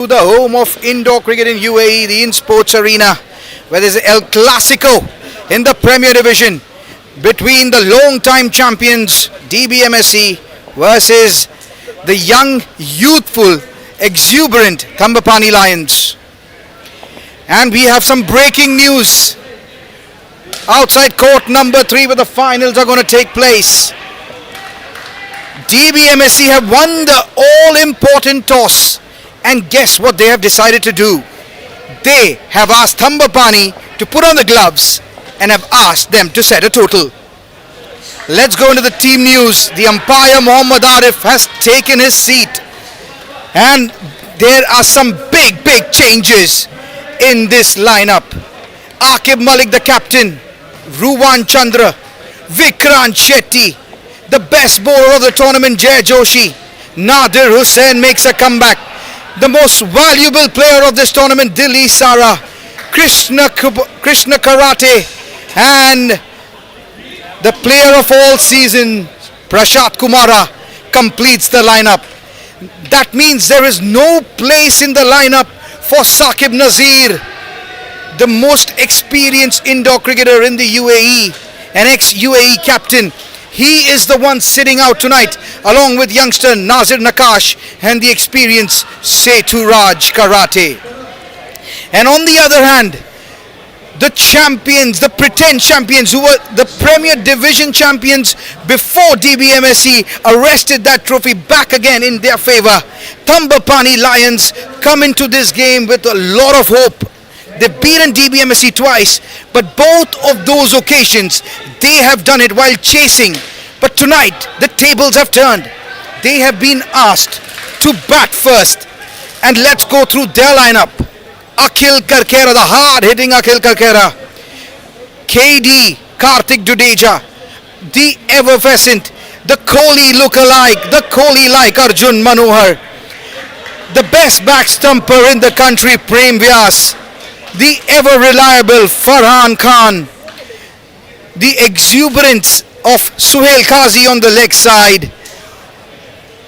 The home of indoor cricket in UAE, the Insportz Arena, where there's El Clasico in the Premier Division between the long-time champions DBMSC versus the young, youthful, exuberant THAMBAPANNI Lions. And we have some breaking news. Outside court number 3 where the finals are going to take place. DBMSC have won the all-important toss. And guess what they have decided to do? They have asked THAMBAPANNI to put on the gloves and have asked them to set a total. Let's go into the team news. The umpire Mohammad Arif has taken his seat. And there are some big changes in this lineup. Aqib Malik the captain, Ruwan Chandra, Vikrant Shetty, the best bowler of the tournament Jay Joshi, Nadir Hussain makes a comeback. The most valuable player of this tournament, Dilli Sara, Krishna Karate, and the player of all season, Prashant Kumara, completes the lineup. That means there is no place in the lineup for Saqib Nazir, the most experienced indoor cricketer in the UAE, an ex-UAE captain. He is the one sitting out tonight along with youngster Nazir Nakash and the experienced Setu-Raj Karate. And on the other hand, the champions, the pretend champions who were the Premier Division champions before DBMSC arrested that trophy back again in their favor. THAMBAPANNI Lions come into this game with a lot of hope. They've beaten DBMSC twice, but both of those occasions, they have done it while chasing. But tonight, the tables have turned. They have been asked to bat first. And let's go through their lineup. Akhil Karkera, the hard-hitting Akhil Karkera. KD, Karthik Dudeja. The effervescent, the Kohli look-alike, the Kohli-like Arjun Manohar. The best back stumper in the country, Prem Vyas. The ever-reliable Farhan Khan, the exuberance of Suhail Qazi on the leg side,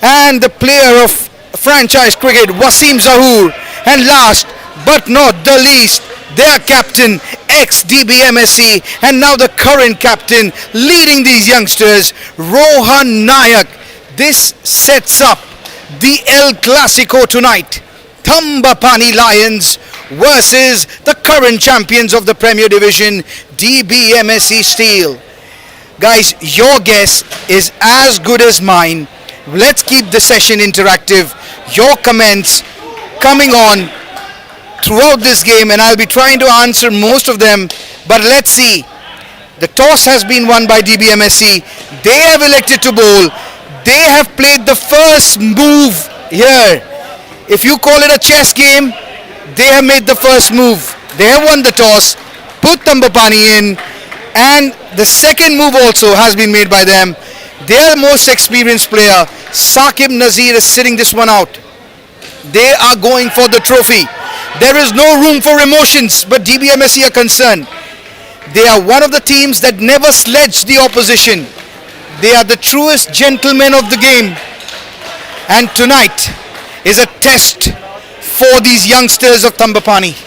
and the player of franchise cricket, Wasim Zahoor, and last but not the least, their captain, ex-DBMSC, and now the current captain leading these youngsters, Rohan Nayak. This sets up the El Clasico tonight. THAMBAPANNI Lions versus the current champions of the Premier Division, DBMSC Steel. Guys, your guess is as good as mine. Let's keep the session interactive. Your comments coming on throughout this game, and I'll be trying to answer most of them. But let's see. The toss has been won by DBMSC. They have elected to bowl. They have played the first move here. If you call it a chess game, they have made the first move. They have won the toss, put THAMBAPANNI in, and the second move also has been made by them. Their most experienced player, Saqib Nazir, is sitting this one out. They are going for the trophy. There is no room for emotions, but DBMSC are concerned. They are one of the teams that never sledge the opposition. They are the truest gentlemen of the game. And tonight is a test for these youngsters of THAMBAPANNI.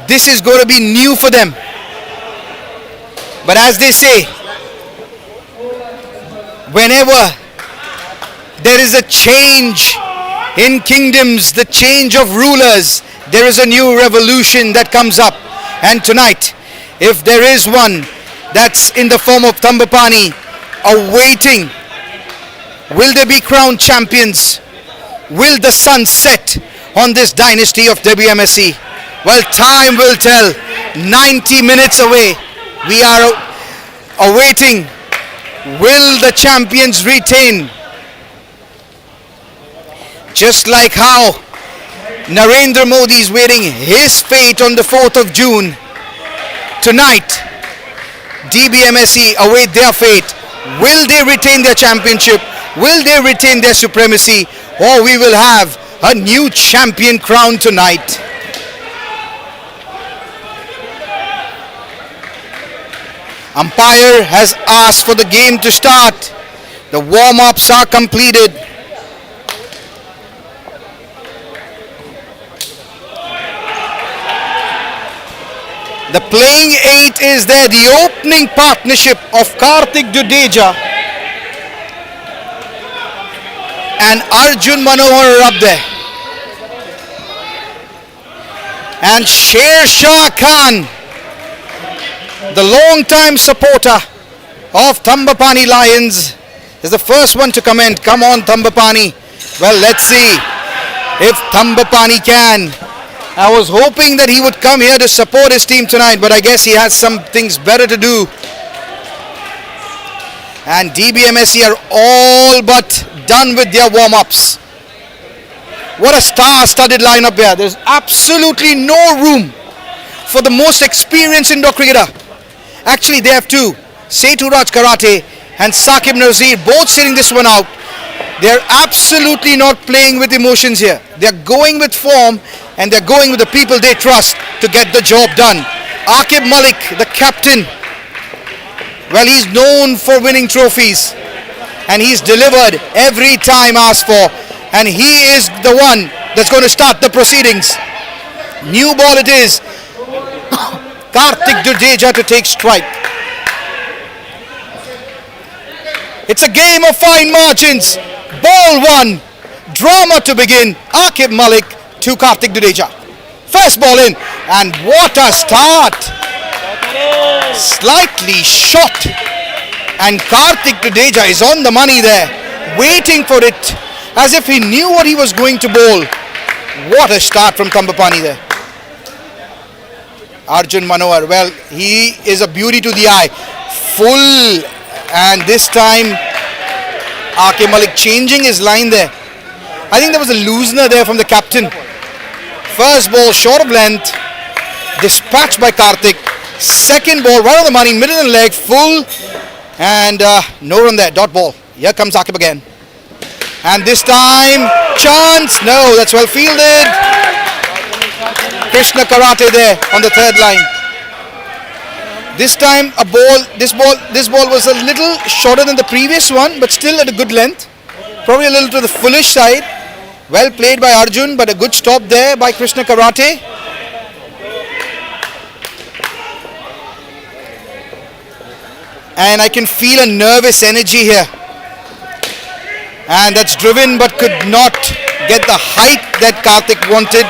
This is going to be new for them. But as they say, whenever there is a change in kingdoms, the change of rulers, there is a new revolution that comes up. And tonight, if there is one that's in the form of THAMBAPANNI awaiting, will they be crowned champions? Will the sun set on this dynasty of DBMSC? Well, time will tell. 90 minutes away. We are awaiting. Will the champions retain? Just like how Narendra Modi is waiting his fate on the 4th of June. Tonight, DBMSC await their fate. Will they retain their championship? Will they retain their supremacy? Or we will have a new champion crowned tonight. Umpire has asked for the game to start. The warm-ups are completed. The playing 8 is there, the opening partnership of Karthik Dudeja and Arjun Manohar are up there. And Sher Shah Khan, the long-time supporter of THAMBAPANNI Lions, is the first one to comment. Come on, THAMBAPANNI. Well, let's see if THAMBAPANNI can. I was hoping that he would come here to support his team tonight, but I guess he has some things better to do. And DBMSC are all but done with their warm-ups. What a star-studded lineup here. There's absolutely no room for the most experienced indoor cricketer. Actually, they have two. Seturaj Karate and Saqib Nazir both sitting this one out. They're absolutely not playing with emotions here. They're going with form and they're going with the people they trust to get the job done. Aqib Malik, the captain, well, he's known for winning trophies and he's delivered every time asked for, and he is the one that's going to start the proceedings. New ball it is. Karthik Dudeja to take strike. It's a game of fine margins. Ball one. Drama to begin. Aqib Malik to Karthik Dudeja. First ball in. And what a start. Slightly short. And Karthik Dudeja is on the money there. Waiting for it. As if he knew what he was going to bowl. What a start from THAMBAPANNI there. Arjun Manohar. Well, he is a beauty to the eye. Full. And this time, Aqib Malik changing his line there. I think there was a loosener there from the captain. First ball short of length, dispatched by Karthik. Second ball right on the money, middle and leg, full. And no run there, dot ball. Here comes Aqib again. And this time, chance. No, that's well fielded. Krishna Karate there on the third line. This time this ball was a little shorter than the previous one, but still at a good length. Probably a little to the fullish side. Well played by Arjun, but a good stop there by Krishna Karate. And I can feel a nervous energy here. And that's driven but could not get the height that Karthik wanted.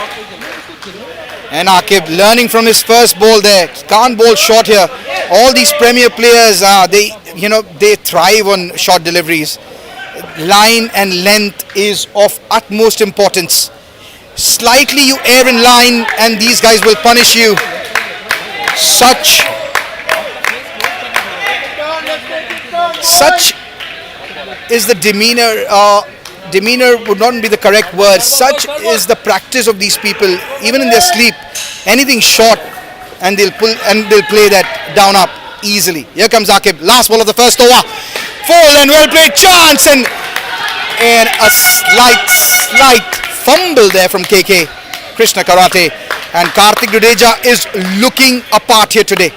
And Aqib learning from his first ball there. Can't bowl short here. All these premier players, they thrive on short deliveries. Line and length is of utmost importance. Slightly you err in line and these guys will punish you. Such is the demeanor. Demeanor would not be the correct word. Such is the practice of these people, even in their sleep. Anything short, and they'll pull and they'll play that down up easily. Here comes Aqib. Last ball of the first over. Full and well played chance, and a slight fumble there from KK. Krishna Karate, and Karthik Dudeja is looking apart here today.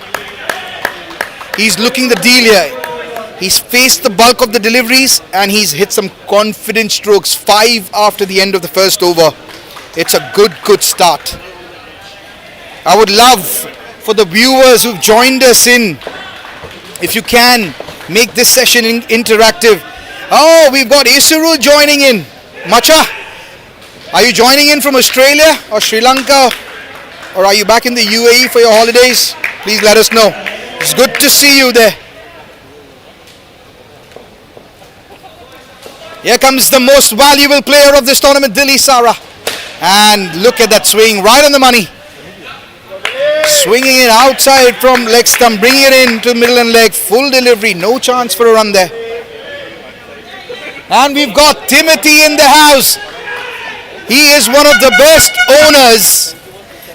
He's looking the deal here. He's faced the bulk of the deliveries and he's hit some confident strokes. 5 after the end of the first over. It's a good start. I would love for the viewers who've joined us in, if you can, make this session interactive. Oh, we've got Isuru joining in. Macha, are you joining in from Australia or Sri Lanka? Or are you back in the UAE for your holidays? Please let us know. It's good to see you there. Here comes the most valuable player of this tournament, Dilly Sara. And look at that swing, right on the money. Swinging it outside from leg stump, bringing it in to middle and leg. Full delivery, no chance for a run there. And we've got Timothy in the house. He is one of the best owners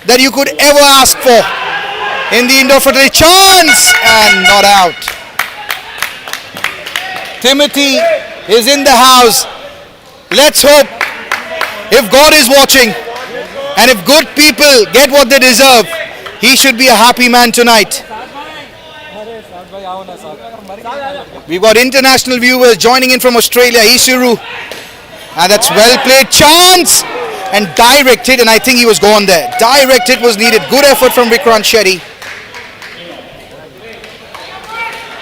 that you could ever ask for in the indoor fraternity. Chance! And not out. Timothy is in the house. Let's hope, if God is watching and if good people get what they deserve, he should be a happy man tonight. We've got international viewers joining in from Australia. Isuru, and that's well played. Chance and direct hit, and I think he was gone there. Direct hit was needed. Good effort from Vikrant Shetty.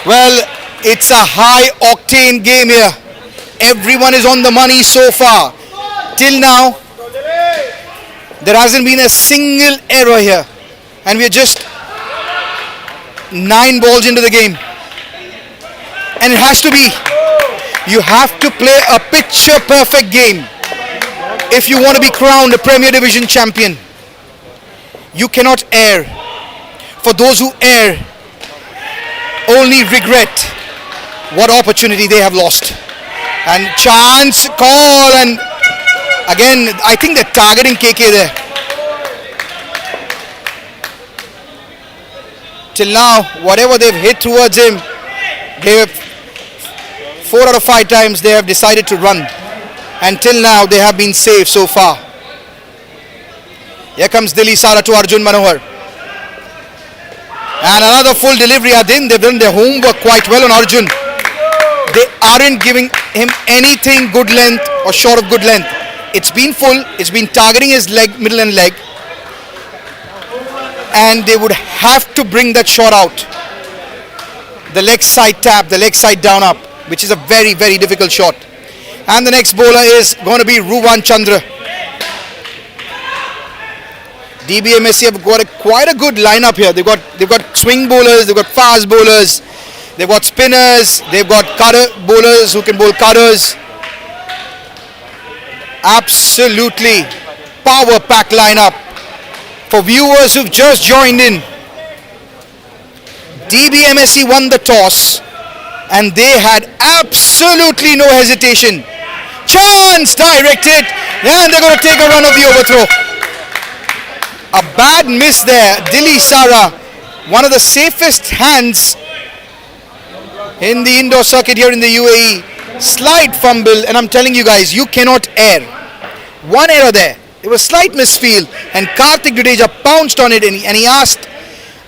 Well, it's a high octane game here. Everyone is on the money so far. Till now, there hasn't been a single error here. And we're just 9 balls into the game. And it has to be. You have to play a picture perfect game if you want to be crowned a Premier Division champion. You cannot err. For those who err, only regret what opportunity they have lost. And chance, call, and again, I think they're targeting KK there. Till now, whatever they've hit towards him, they have 4 out of 5 times they have decided to run. Until now, they have been safe so far. Here comes Dilli Sara to Arjun Manohar. And another full delivery. Adin, they've done their homework quite well on Arjun. They aren't giving him anything good length or short of good length. It's been full. It's been targeting his leg, middle and leg. And they would have to bring that shot out. The leg side tap, the leg side down up, which is a very, very difficult shot. And the next bowler is going to be Ruvan Chandra. DBMSC have got quite a good lineup here. They've got swing bowlers, they've got fast bowlers, they've got spinners, they've got cutter bowlers who can bowl cutters. Absolutely power pack lineup. For viewers who've just joined in, DBMSC won the toss and they had absolutely no hesitation. Chance directed, and they're going to take a run of the overthrow. A bad miss there. Dilli Sara, one of the safest hands in the indoor circuit here in the UAE. Slight fumble, and I'm telling you guys, you cannot err. One error there. It was slight misfield, and Karthik Jadeja pounced on it, and he asked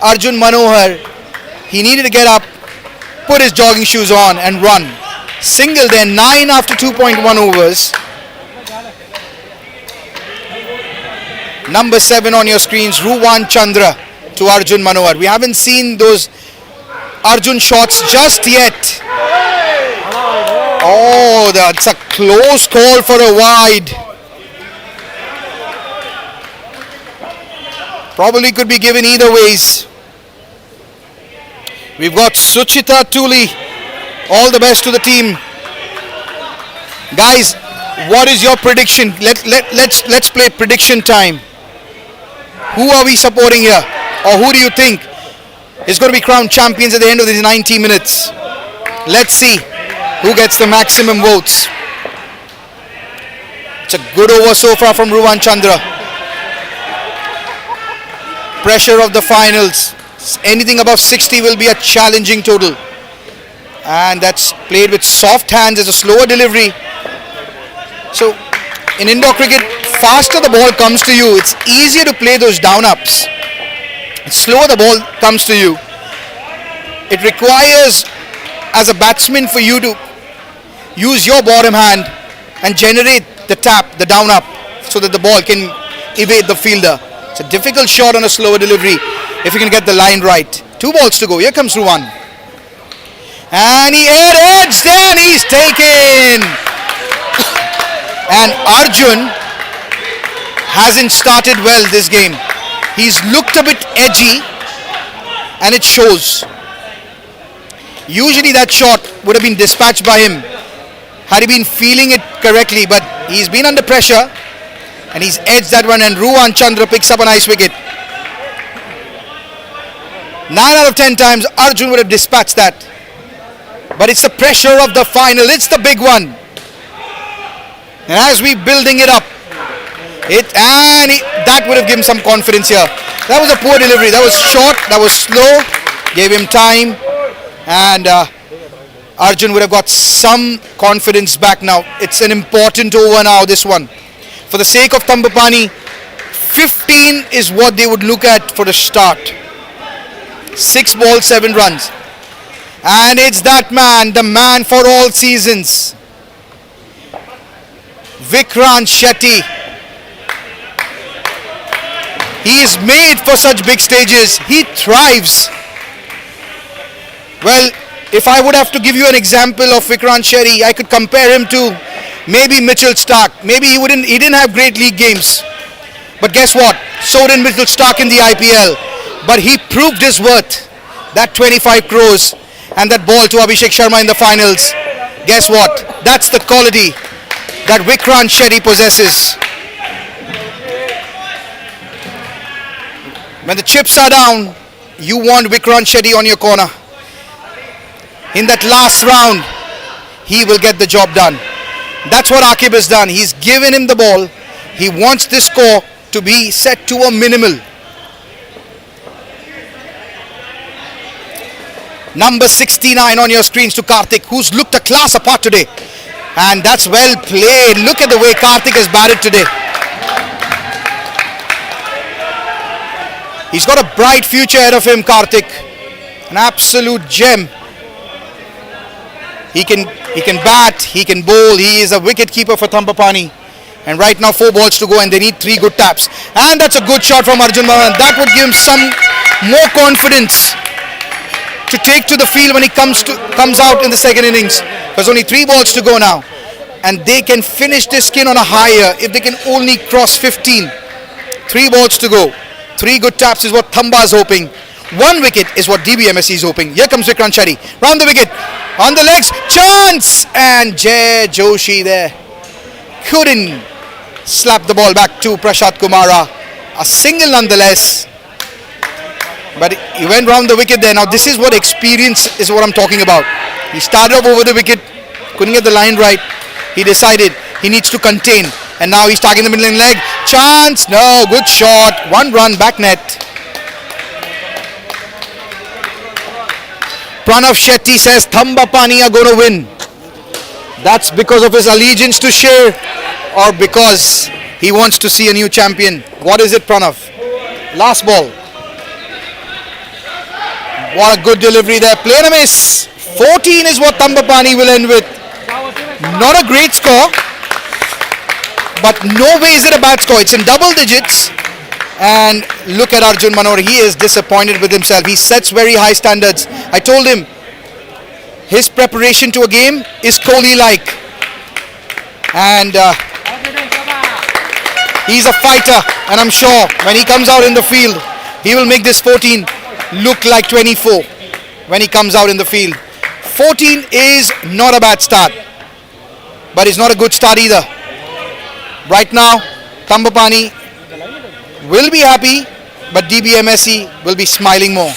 Arjun Manohar, he needed to get up, put his jogging shoes on and run. Single there, 9 after 2.1 overs. Number 7 on your screens, Ruvan Chandra to Arjun Manohar. We haven't seen those Arjun shots just yet. Oh, that's a close call for a wide. Probably could be given either ways. We've got Suchita Tuli. All the best to the team. Guys, what is your prediction? Let's play prediction time. Who are we supporting here? Or who do you think is going to be crowned champions at the end of these 90 minutes? Let's see who gets the maximum votes. It's a good over so far from Ruvan Chandra. Pressure of the finals. Anything above 60 will be a challenging total. And that's played with soft hands as a slower delivery. So in indoor cricket, faster the ball comes to you, it's easier to play those down ups. The slower the ball comes to you, it requires as a batsman for you to use your bottom hand and generate the tap, the down up, so that the ball can evade the fielder. It's a difficult shot on a slower delivery if you can get the line right. 2 balls to go. Here comes Ruvan. And he edged and he's taken. And Arjun hasn't started well this game. He's looked a bit edgy and it shows. Usually that shot would have been dispatched by him had he been feeling it correctly, but he's been under pressure and he's edged that one, and Ruvan Chandra picks up a nice wicket. 9 out of 10 times Arjun would have dispatched that. But it's the pressure of the final. It's the big one. And as we building it up, that would have given some confidence here. That was a poor delivery. That was short. That was slow. Gave him time. And Arjun would have got some confidence back now. It's an important over now, this one. For the sake of THAMBAPANNI, 15 is what they would look at for the start. 6 balls, 7 runs. And it's that man, the man for all seasons, Vikrant Shetty. He is made for such big stages. He thrives. Well, If I would have to give you an example of Vikrant Shetty, I could compare him to maybe Mitchell Stark. Maybe he didn't have great league games. But guess what? So did Mitchell Stark in the IPL. But he proved his worth. That 25 crores and that ball to Abhishek Sharma in the finals. Guess what? That's the quality that Vikrant Shetty possesses. When the chips are down, you want Vikrant Shetty on your corner. In that last round, he will get the job done. That's what Akib has done. He's given him the ball. He wants this score to be set to a minimal. Number 69 on your screens to Karthik, who's looked a class apart today. And that's well played. Look at the way Karthik has batted today. He's got a bright future ahead of him, Karthik. An absolute gem. He can bat, he can bowl. He is a wicket keeper for THAMBAPANNI. And right now 4 balls to go and they need 3 good taps. And that's a good shot from Arjun Mohan. That would give him some more confidence to take to the field when he comes out in the second innings. There's only 3 balls to go now. And they can finish this skin on a higher if they can only cross 15. 3 balls to go. 3 good taps is what Thamba is hoping. 1 wicket is what DBMSC is hoping. Here comes Vikrant Shetty. Round the wicket. On the legs. Chance! And Jay Joshi there couldn't slap the ball back to Prashant Kumara. A single nonetheless. But he went round the wicket there. Now this is what experience is what I'm talking about. He started off over the wicket. Couldn't get the line right. He decided he needs to contain. And now he's targeting the middle leg. Chance! No, good shot. 1 run, back net. Pranav Shetty says THAMBAPANNI are going to win. That's because of his allegiance to Sher or because he wants to see a new champion. What is it, Pranav? Last ball. What a good delivery there. Play and a miss. 14 is what THAMBAPANNI will end with. Not a great score, but no way is it a bad score. It's in double digits. And look at Arjun Manohar. He is disappointed with himself. He sets very high standards. I told him his preparation to a game is Kohli-like. And he's a fighter. And I'm sure when he comes out in the field, he will make this 14 look like 24 when he comes out in the field. 14 is not a bad start. But it's not a good start either. Right now, THAMBAPANNI will be happy, but DBMSC will be smiling more.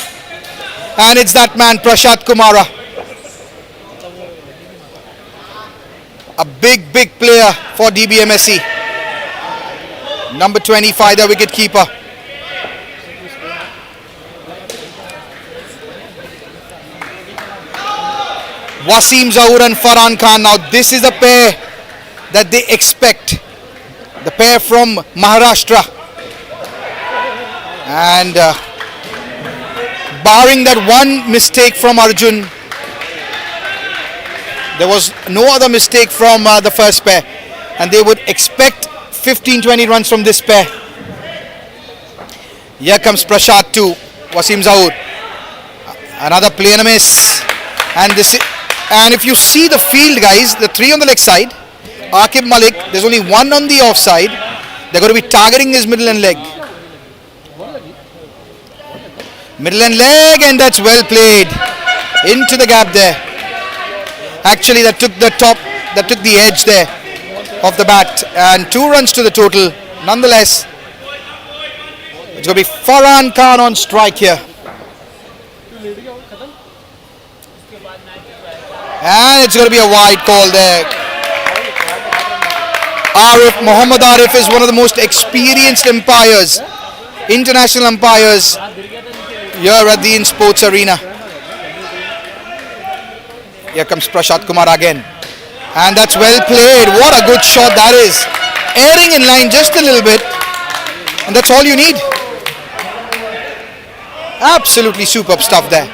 And it's that man, Prashant Kumara. A big player for DBMSC. Number 25, the wicket keeper. Wasim Zahoor and Farhan Khan. Now this is a pair that they expect. The pair from Maharashtra. And barring that one mistake from Arjun, there was no other mistake from the first pair. And they would expect 15-20 runs from this pair. Here comes Prashant to Wasim Zahoor. Another play and a miss. And if you see the field, guys, the 3 on the leg side, Akib Malik, there's only 1 on the offside. They're going to be targeting his middle and leg. Middle and leg, and that's well played. Into the gap there. Actually, that took the edge there of the bat. And 2 runs to the total. Nonetheless, it's going to be Farhan Khan on strike here. And it's going to be a wide call there. Mohammad Arif is one of the most experienced umpires, international umpires here at the Insportz arena. Here comes Prashant Kumar again. And that's well played. What a good shot that is. Airing in line just a little bit. And that's all you need. Absolutely superb stuff there.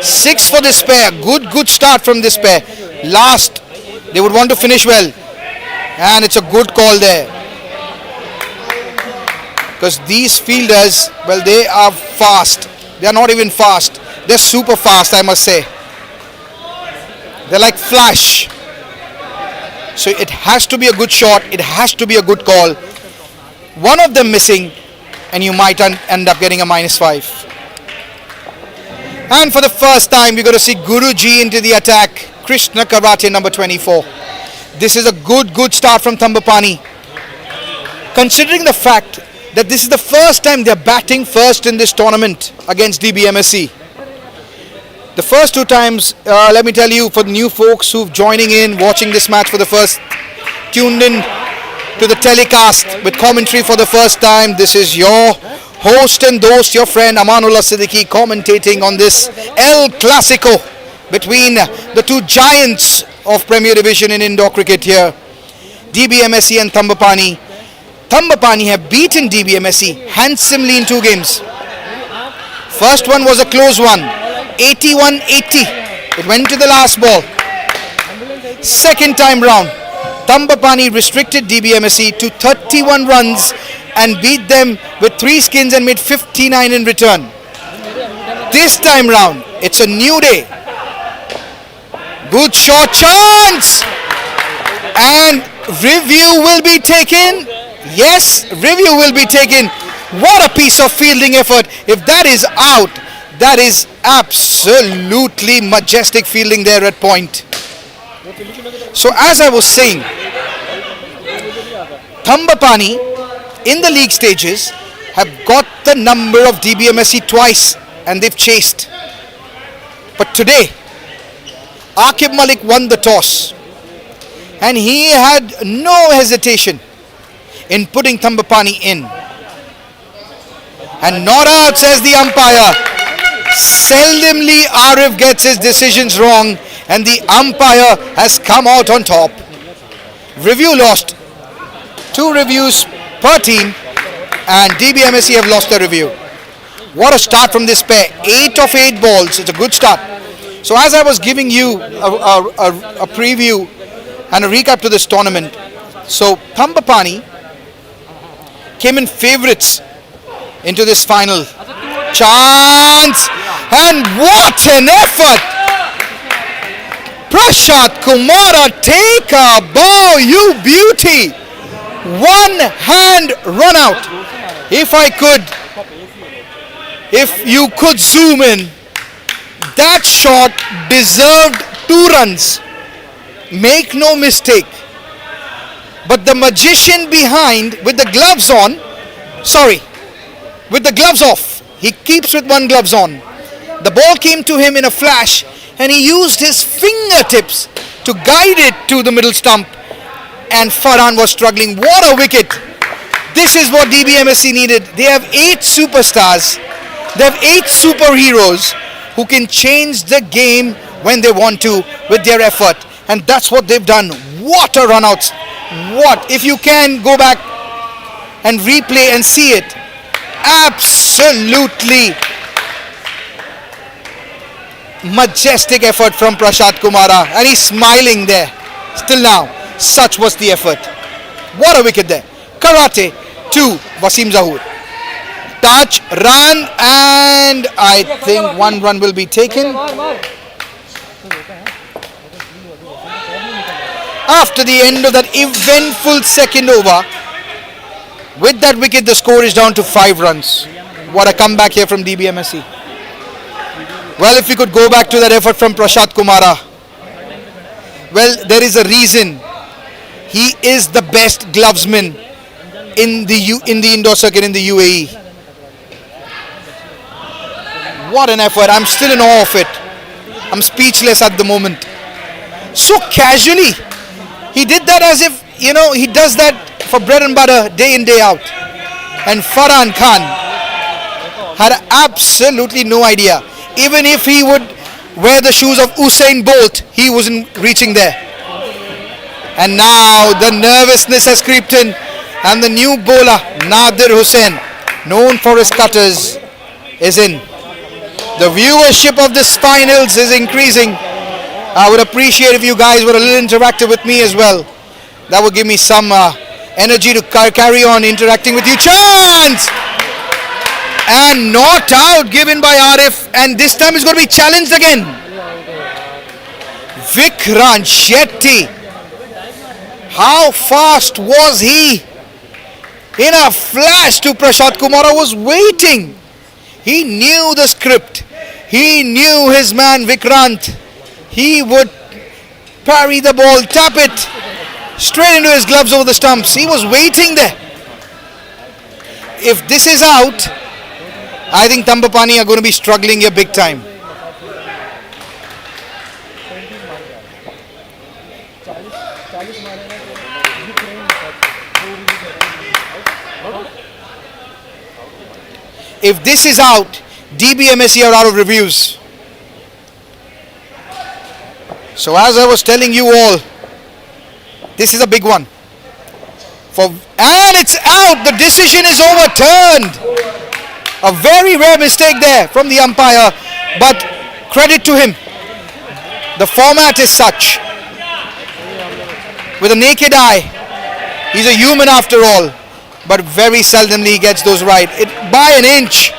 6 for this pair. Good start from this pair. Last, they would want to finish well. And it's a good call there. Because these fielders, well, they are fast. They are not even fast. They're super fast, I must say. They're like flash. So it has to be a good shot. It has to be a good call. One of them missing, and you might end up getting a -5. And for the first time, we're going to see Guruji into the attack. Krishna Karate, number 24. This is a good start from THAMBAPANNI. Considering the fact that this is the first time they're batting first in this tournament against DBMSC. The first two times, let me tell you, for the new folks who've joining in, watching this match for the first, tuned in to the telecast with commentary for the first time, this is your host and host, your friend Amanullah Siddiqui, commentating on this El Clasico between the two giants of Premier Division in indoor cricket here, DBMSC and THAMBAPANNI. THAMBAPANNI have beaten DBMSC handsomely in 2 games. First one was a close one, 81-80. It went to the last ball. Second time round, THAMBAPANNI restricted DBMSC to 31 runs and beat them with 3 skins and made 59 in return. This time round, it's a new day. Good shot, chance! And review will be taken. Yes, review will be taken. What a piece of fielding effort. If that is out, that is absolutely majestic fielding there at point. So as I was saying, THAMBAPANNI in the league stages have got the number of DBMSC twice and they've chased. But today, Aqib Malik won the toss and he had no hesitation in putting THAMBAPANNI in. And not out, says the umpire. Seldomly Arif gets his decisions wrong and the umpire has come out on top. Review lost 2 reviews per team and DBMSC have lost their review. What a start from this pair. 8 of 8 balls. It's a good start. So as I was giving you a preview and a recap to this tournament, so THAMBAPANNI came in favourites into this final. Chance! And what an effort! Prashant Kumara, take a bow, you beauty! One hand run out. If you could zoom in, that shot deserved 2 runs. Make no mistake. But the magician behind, with the gloves on, with the gloves off, he keeps with one gloves on. The ball came to him in a flash and he used his fingertips to guide it to the middle stump, and Farhan was struggling. What a wicket. This is what DBMSC needed. They have 8 superstars. They have 8 superheroes who can change the game when they want to with their effort. And that's what they've done. What a run out. What? If you can go back and replay and see it. Absolutely majestic effort from Prashant Kumara. And he's smiling there. Still now. Such was the effort. What a wicket there. Karate to Wasim Zahoor. Touch, run, and I think 1 run will be taken. After the end of that eventful second over, with that wicket the score is down to 5 runs. What a comeback here from DBMSC. Well, if we could go back to that effort from Prashant Kumara. Well, there is a reason. He is the best glovesman in the indoor circuit in the UAE. What an effort. I'm still in awe of it. I'm speechless at the moment. So casually. He did that as if, he does that for bread and butter day in, day out. And Farhan Khan had absolutely no idea. Even if he would wear the shoes of Usain Bolt, he wasn't reaching there. And now the nervousness has crept in. And the new bowler, Nadir Hussain, known for his cutters, is in. The viewership of this finals is increasing. I would appreciate if you guys were a little interactive with me as well. That would give me some energy to carry on interacting with you. Chance! And not out given by Arif, and this time he's going to be challenged again. Vikrant Shetty. How fast was he? In a flash to Prashant Kumara was waiting. He knew the script. He knew his man Vikrant. He would parry the ball, tap it straight into his gloves over the stumps. He was waiting there. If this is out, I think THAMBAPANNI are going to be struggling here big time. If this is out, DBMSC are out of reviews. So as I was telling you all, this is a big one. And it's out. The decision is overturned. A very rare mistake there from the umpire, but credit to him. The format is such. With a naked eye, he's a human after all, but very seldomly he gets those right. By an inch.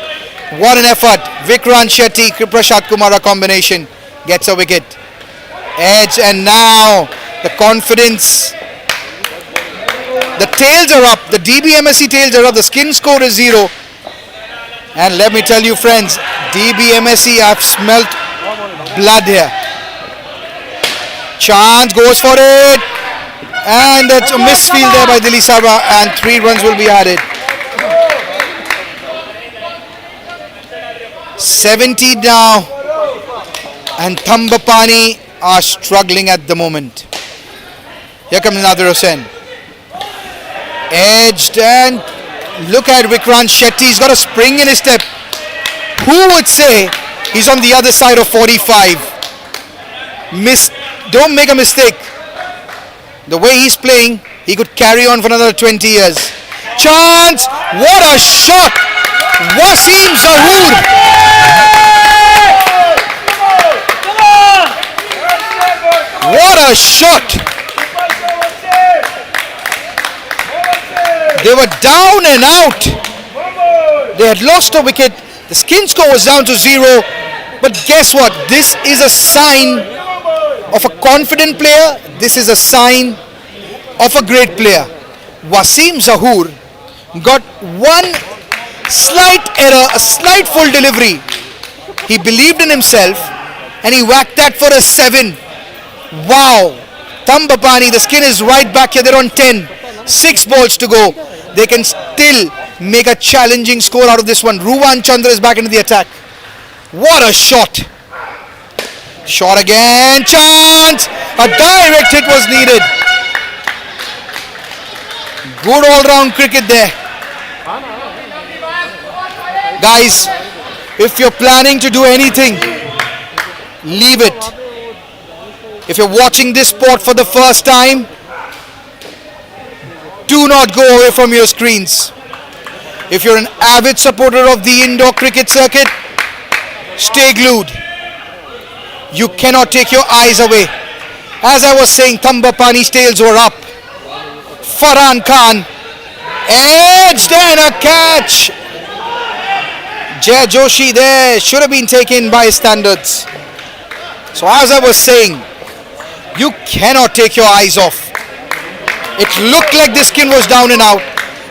What an effort. Vikrant Shetty, Prashant Kumara combination gets a wicket. Edge, and now the confidence. The tails are up. The DBMSC tails are up. The skin score is 0. And let me tell you, friends, DBMSC have smelt blood here. Chance goes for it. And it's a misfield there by Dilli Sarma, and 3 runs will be added. 70 now. And THAMBAPANNI are struggling at the moment. Here comes Nadir Hussain. Edged, and look at Vikrant Shetty. He's got a spring in his step. Who would say he's on the other side of 45? Don't make a mistake. The way he's playing, he could carry on for another 20 years. Chance! What a shot! Wasim Zahoor! What a shot! They were down and out. They had lost a wicket. The skin score was down to 0. But guess what? This is a sign of a confident player. This is a sign of a great player. Wasim Zahoor got one slight error, a slight full delivery. He believed in himself and he whacked that for a 7. Wow. THAMBAPANNI, the skin is right back here. They're on 10. 6 balls to go. They can still make a challenging score out of this one. Ruwan Chandra is back into the attack. What a shot. Shot again. Chance. A direct hit was needed. Good all-round cricket there. Guys, if you're planning to do anything, leave it. If you're watching this sport for the first time, do not go away from your screens. If you're an avid supporter of the indoor cricket circuit, stay glued. You cannot take your eyes away. As I was saying, THAMBAPANNI's tails were up. Farhan Khan edged and a catch. Jay Joshi there should have been taken by standards. So as I was saying, you cannot take your eyes off. It looked like the skin was down and out.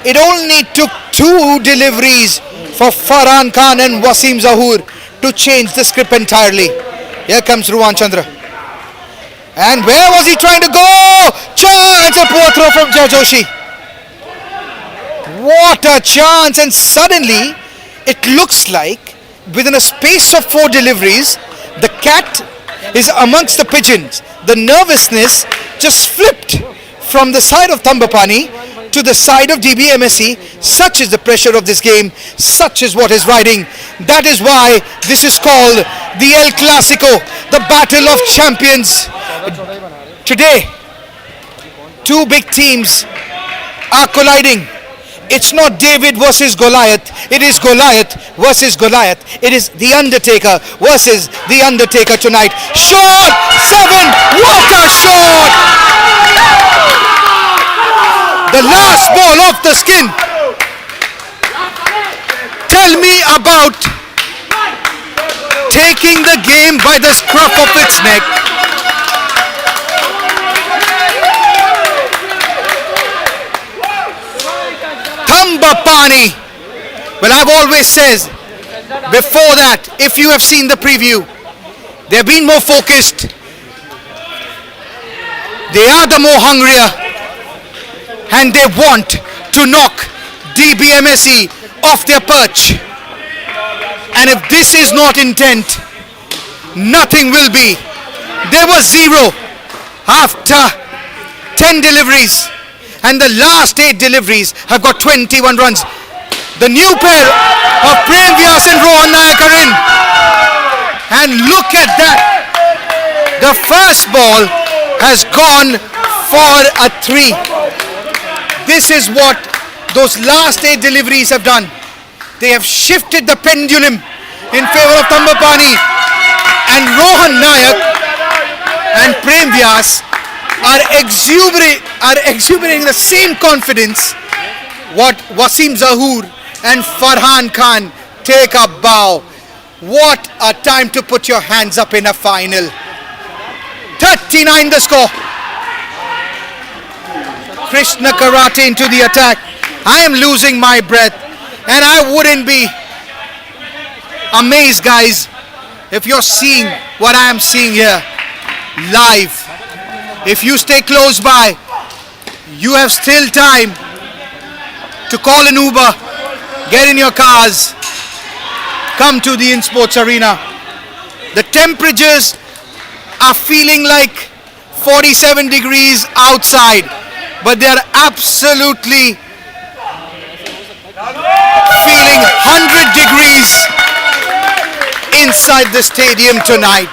It only took 2 deliveries for Farhan Khan and Wasim Zahoor to change the script entirely. Here comes Ruwan Chandra. And where was he trying to go? Chance, a poor throw from Jay Joshi. What a chance. And suddenly, it looks like within a space of 4 deliveries, the cat is amongst the pigeons. The nervousness just flipped from the side of THAMBAPANNI to the side of DBMSC. Such is the pressure of this game. Such is what is riding. That is why this is called the El Clasico, the Battle of Champions. Today, 2 big teams are colliding. It's not David versus Goliath. It is Goliath versus Goliath. It is The Undertaker versus The Undertaker tonight. Shot! 7! What a shot! The last ball off the skin. 10 Tell me about taking the game by the scruff of its neck. THAMBAPANNI. Well, I've always said before that, if you have seen the preview, they've been more focused. They are the more hungrier, and they want to knock DBMSC off their perch. And if this is not intent, nothing will be. There was 0 after 10 deliveries, and the last 8 deliveries have got 21 runs. The new pair of Prem Vyas and Rohan Nayak are in. And look at that. The first ball has gone for a 3. This is what those last 8 deliveries have done. They have shifted the pendulum in favor of THAMBAPANNI, and Rohan Nayak and Prem Vyas are exuberating the same confidence what Wasim Zahoor and Farhan Khan take a bow. What a time to put your hands up in a final. 39 the score. Krishna Karate into the attack. I am losing my breath, and I wouldn't be amazed, guys, if you're seeing what I am seeing here live. If you stay close by, you have still time to call an Uber, get in your cars, come to the Insportz arena. The temperatures are feeling like 47 degrees outside, but they are absolutely feeling 100 degrees inside the stadium tonight.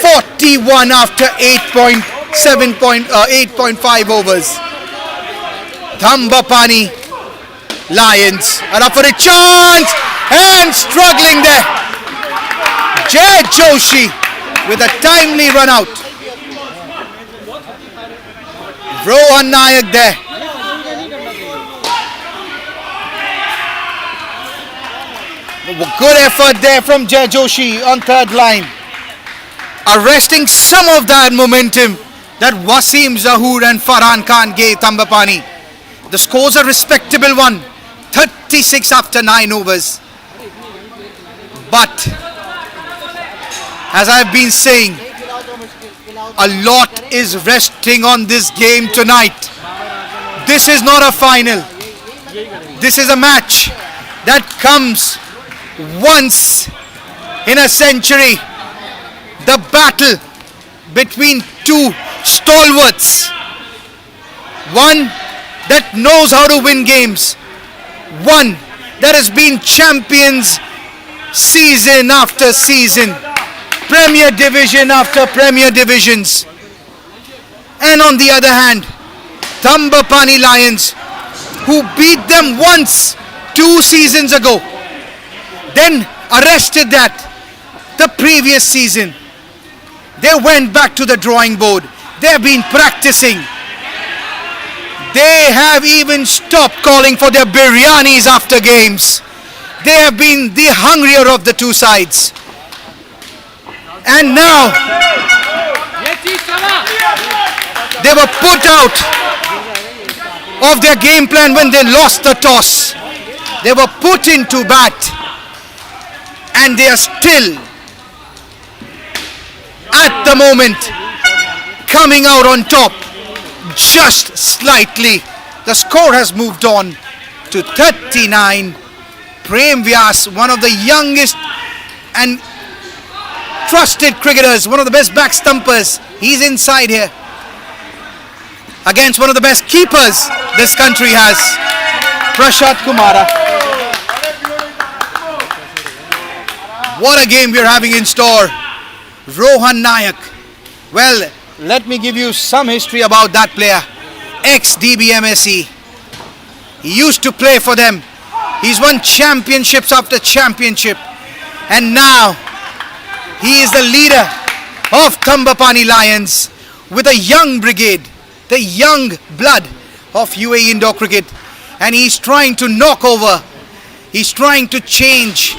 41 after 8.5 overs. THAMBAPANNI Lions are up for a chance, and struggling there. Jay Joshi with a timely run out. Rohan Nayak there. Good effort there from Jay Joshi on third line, arresting some of that momentum that Wasim Zahoor and Farhan Khan gave THAMBAPANNI. The score's a respectable one, 36 after 9 overs. But as I've been saying, a lot is resting on this game tonight. This is not a final. This is a match that comes once in a century. The battle between two stalwarts. One that knows how to win games. One that has been champions season after season. Premier Division after Premier Divisions. And on the other hand, THAMBAPANNI Lions, who beat them once 2 seasons ago, then arrested that the previous season. They went back to the drawing board. They have been practicing. They have even stopped calling for their biryanis after games. They have been the hungrier of the two sides. And now they were put out of their game plan when they lost the toss. They were put into bat, and they are still at the moment coming out on top just slightly. The score has moved on to 39. Prem Vyas, one of the youngest and trusted cricketers, one of the best back stumpers, he's inside here against one of the best keepers this country has, Prashad Kumara. What a game we're having in store. Rohan Nayak. Well, let me give you some history about that player. Ex-DBMSC. He used to play for them. He's won championships after championship. And now he is the leader of THAMBAPANNI Lions with a young brigade, the young blood of UAE indoor cricket. and he's trying to knock over. He's trying to change.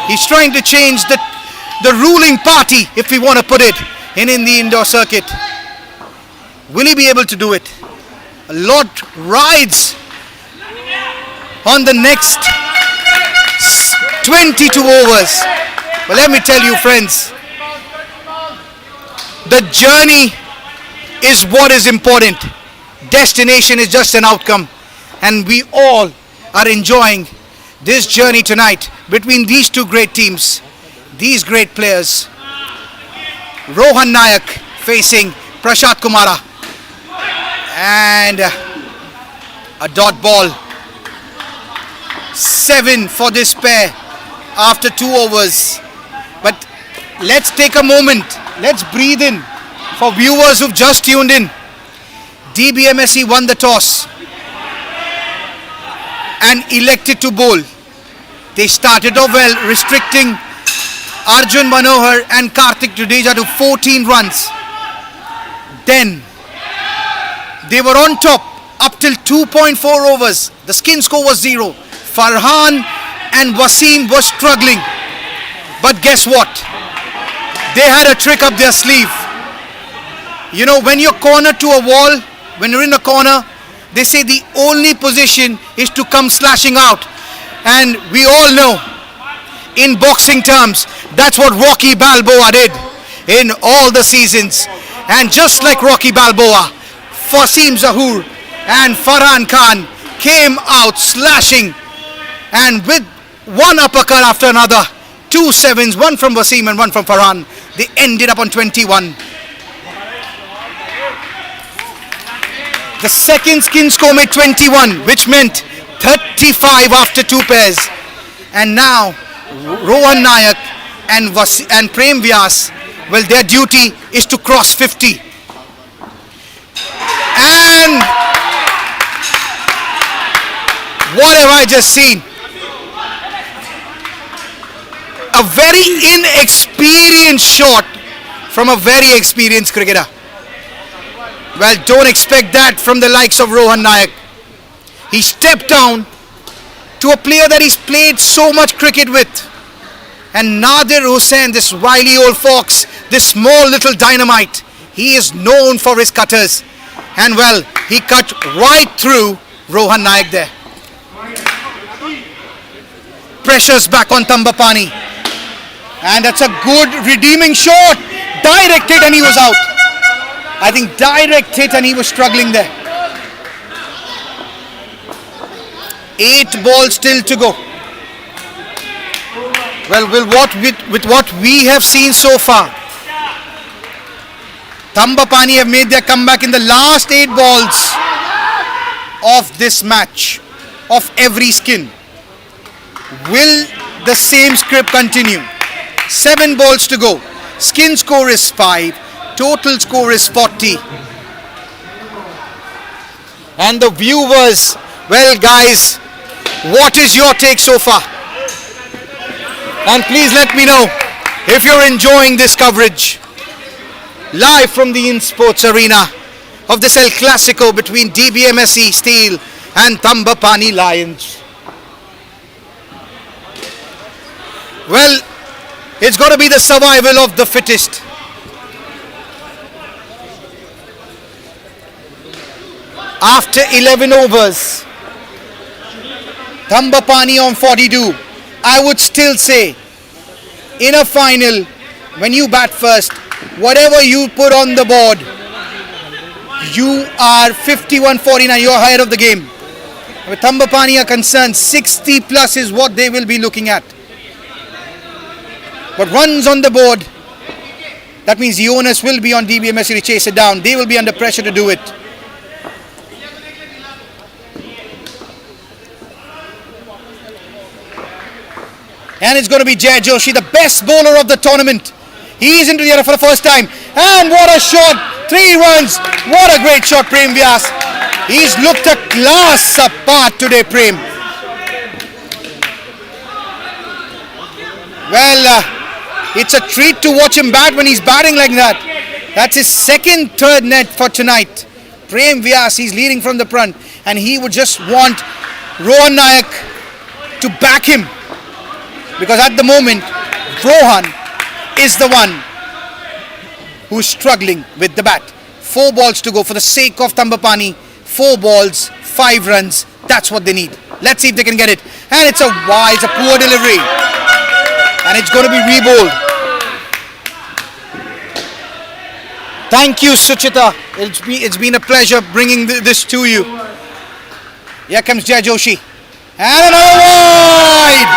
He's trying to change the ruling party, if we want to put it, in the indoor circuit. Will he be able to do it? A lot rides on the next 22 overs. But let me tell you, friends, the journey is what is important. Destination is just an outcome. And we all are enjoying this journey tonight between these two great teams, these great players. Rohan Nayak facing Prashant Kumara. And a dot ball. 7 for this pair after 2 overs. But let's take a moment. Let's breathe in for viewers who've just tuned in. DBMSC won the toss and elected to bowl. They started off well, restricting Arjun Manohar and Karthik Jadeja to 14 runs. Then they were on top up till 2.4 overs. The skin score was 0. Farhan and Wasim were struggling. But guess what? They had a trick up their sleeve. You know, when you're cornered to a wall, when you're in a corner, they say the only position is to come slashing out. And we all know, in boxing terms, that's what Rocky Balboa did in all the seasons. And just like Rocky Balboa, Wasim Zahoor and Farhan Khan came out slashing, and with one uppercut after another, 2 sevens, one from Wasim and one from Farhan, they ended up on 21. The second skin score made 21, which meant 35 after 2 pairs. And now Rohan Nayak and Prem Vyas, well, their duty is to cross 50. And what have I just seen? A very inexperienced shot from a very experienced cricketer. Well, don't expect that from the likes of Rohan Nayak. He stepped down to a player that he's played so much cricket with. And Nadir Hussain, this wily old fox, this small little dynamite, he is known for his cutters. And well, he cut right through Rohan Nayak there. Pressure's back on THAMBAPANNI. And that's a good redeeming shot. Direct hit and he was out. I think direct hit and he was struggling there. 8 balls still to go. Well, with what we have seen so far, THAMBAPANNI have made their comeback in the last 8 balls of this match, of every skin. Will the same script continue? 7 balls to go. Skin score is 5. Total score is 40. And the viewers, well guys, what is your take so far? And please let me know if you're enjoying this coverage. Live from the Insportz arena of this El Clasico between DBMSC Steel and Tupani Lions. Well, it's got to be the survival of the fittest. After 11 overs, THAMBAPANNI on 42. I would still say, in a final, when you bat first, whatever you put on the board, you are 51-49, you're ahead of the game. With THAMBAPANNI are concerned, 60 plus is what they will be looking at. But runs on the board, that means the onus will be on DBMSC to chase it down. They will be under pressure to do it. And it's going to be Jay Joshi, the best bowler of the tournament. He's into the air for the first time. And what a shot. 3 runs. What a great shot, Prem Vyas. He's looked a class apart today, Prem. Well, it's a treat to watch him bat when he's batting like that. That's his third net for tonight. Prem Vyas, he's leading from the front. And he would just want Rohan Nayak to back him, because at the moment Rohan is the one who's struggling with the bat. 4 balls to go for the sake of THAMBAPANNI. 4 balls, 5 runs. That's what they need. Let's see if they can get it. And it's a poor delivery. And it's going to be re-bowled. Thank you, Suchita. It's been a pleasure bringing this to you. Here comes Jai Joshi. And another wide!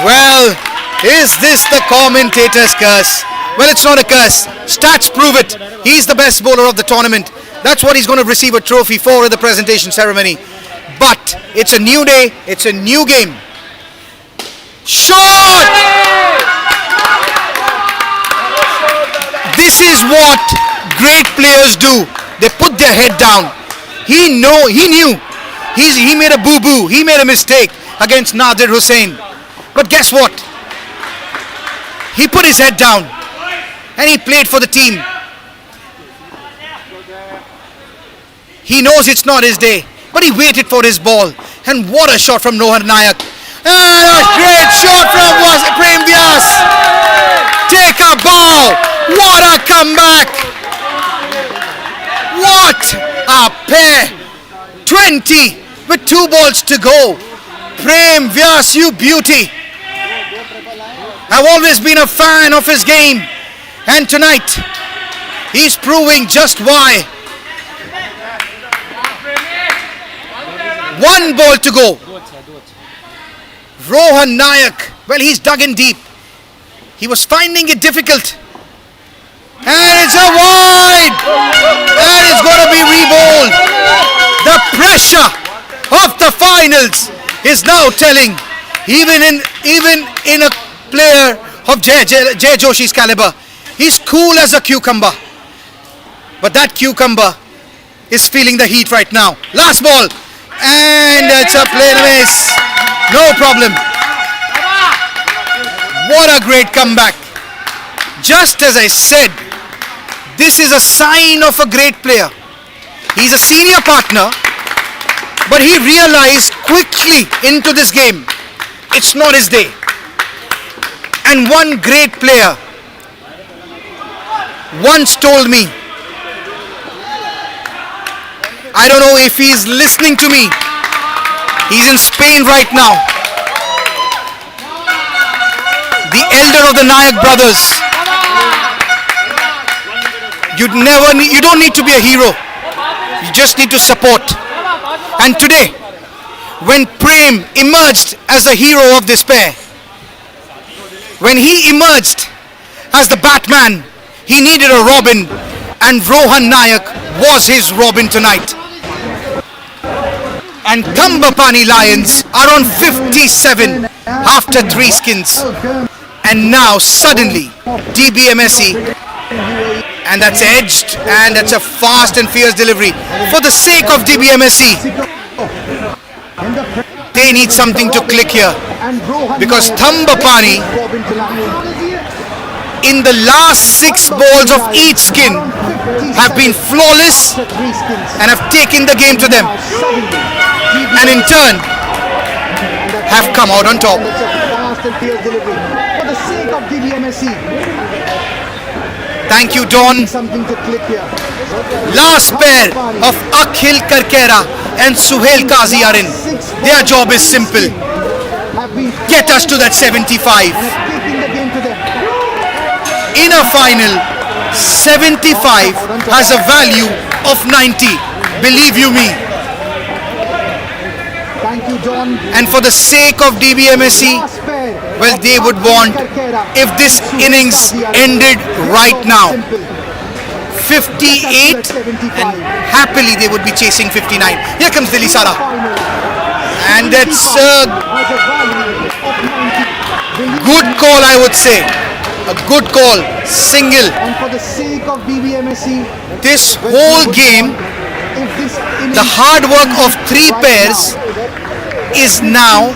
Well, is this the commentator's curse? Well, it's not a curse. Stats prove it. He's the best bowler of the tournament. That's what he's going to receive a trophy for at the presentation ceremony. But it's a new day. It's a new game. Shot! This is what great players do. They put their head down. He knew. He made a boo-boo. He made a mistake against Nadir Hussain. But guess what? He put his head down and he played for the team. He knows it's not his day, but he waited for his ball. And what a shot from Rohan Nayak. And a great shot from Prem Vyas. Take a bow. What a comeback. What a pair. 20 with 2 balls to go. Prem Vyas, you beauty. I've always been a fan of his game. And tonight, he's proving just why. 1 ball to go. Rohan Nayak, well, he's dug in deep. He was finding it difficult. And it's a wide. And it's going to be re-bowled. The pressure of the finals is now telling. Even in a player of Jai Joshi's caliber, he's cool as a cucumber. But that cucumber is feeling the heat right now. Last ball. And it's a plain miss. No problem. What a great comeback. Just as I said, this is a sign of a great player. He's a senior partner, but he realized quickly into this game, it's not his day. And one great player once told me, I don't know if he's listening to me. He's in Spain right now. The elder of the Nayak brothers. You don't need to be a hero. You just need to support. And today, when Prem emerged as the hero of this pair, when he emerged as the Batman, he needed a Robin, and Rohan Nayak was his Robin tonight. And THAMBAPANNI Lions are on 57 after 3 skins. And now suddenly DBMSC, and that's edged, and that's a fast and fierce delivery. For the sake of DBMSC, they need something to click here, because THAMBAPANNI in the last 6 balls of each skin have been flawless and have taken the game to them, and in turn have come out on top. Thank you, Don. Last pair of Akhil Karkera and Suhail Qazi are in. Their job is simple. Get us to that 75. In a final, 75 has a value of 90. Believe you me. And for the sake of DBMSC, well, they would want if this innings ended right now. 58, and happily they would be chasing 59. Here comes Dilli Sara. And that's a good call, I would say. A good call. Single. This whole game, the hard work of 3 pairs is now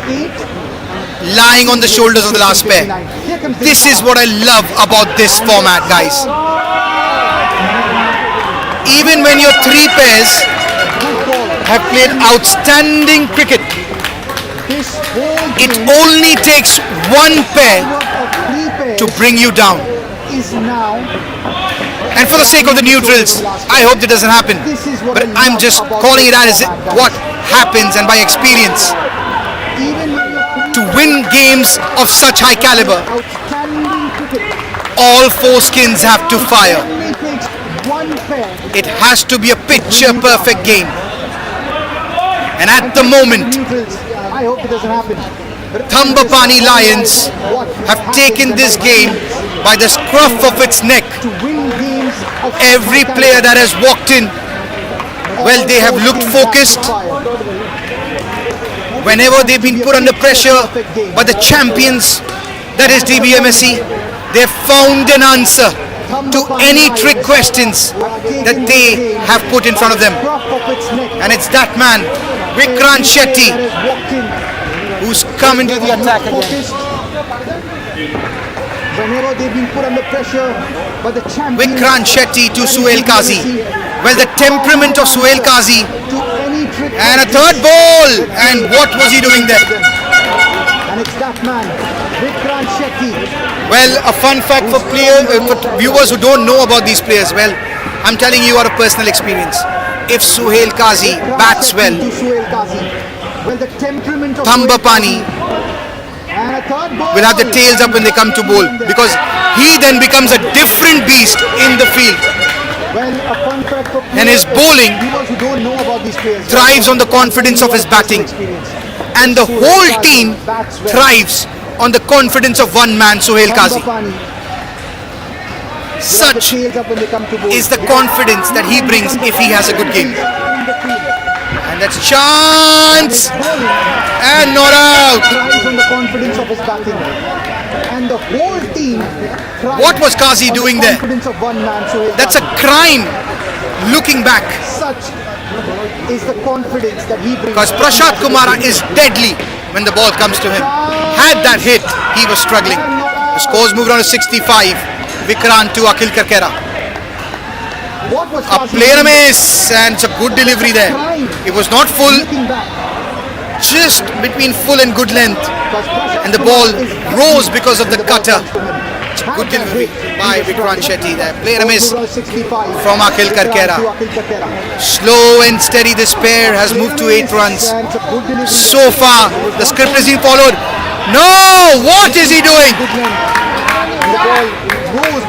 lying on the shoulders of the last pair. This is what I love about this format, guys. Even when your 3 pairs have played outstanding cricket. It only takes one pair to bring you down. And for the sake of the neutrals, I hope that doesn't happen. But I'm just calling it out as what happens, and by experience. To win games of such high caliber, all four skins have to fire. It has to be a picture perfect game. And at the moment, THAMBAPANNI Lions have taken this game by the scruff of its neck. Every player that has walked in, well, they have looked focused. Whenever they've been put under pressure by the champions, that is DBMSC, they've found an answer to any trick questions that they have put in front of them. And it's that man, Vikrant Shetty, who's come into the attack again. Whenever they've been put under pressure by the champions, Vikrant Shetty to Suhail Qazi. Well, the temperament of Suhail Qazi. And a third ball. And what was he doing there? And it's that man, Vikrant Shetty. Well, a fun fact for viewers who don't know about these players. Well, I'm telling you out of personal experience. If Suhail Qazi bats well, THAMBAPANNI will have the tails up when they come to bowl, because he then becomes a different beast in the field. And his bowling thrives on the confidence of his batting. And the whole team thrives on the confidence of one man, Suhail Qazi. Such is the confidence that he brings if he has a good game. And that's chance, and not out. What was Qazi doing there? That's a crime looking back. Such is the confidence that he brings. Because Prashant Kumara is deadly when the ball comes to him. Had that hit, he was struggling. The scores moved on to 65. Vikrant to Akhil Karkera. A player miss, and it's a good delivery there. It was not full, just between full and good length, and the ball rose because of the cutter. It's a good delivery by Vikrant Shetty there. Player miss from Akhil Karkera. Slow and steady, this pair has moved to 8 runs. So far, the script is being followed. No! What is he doing?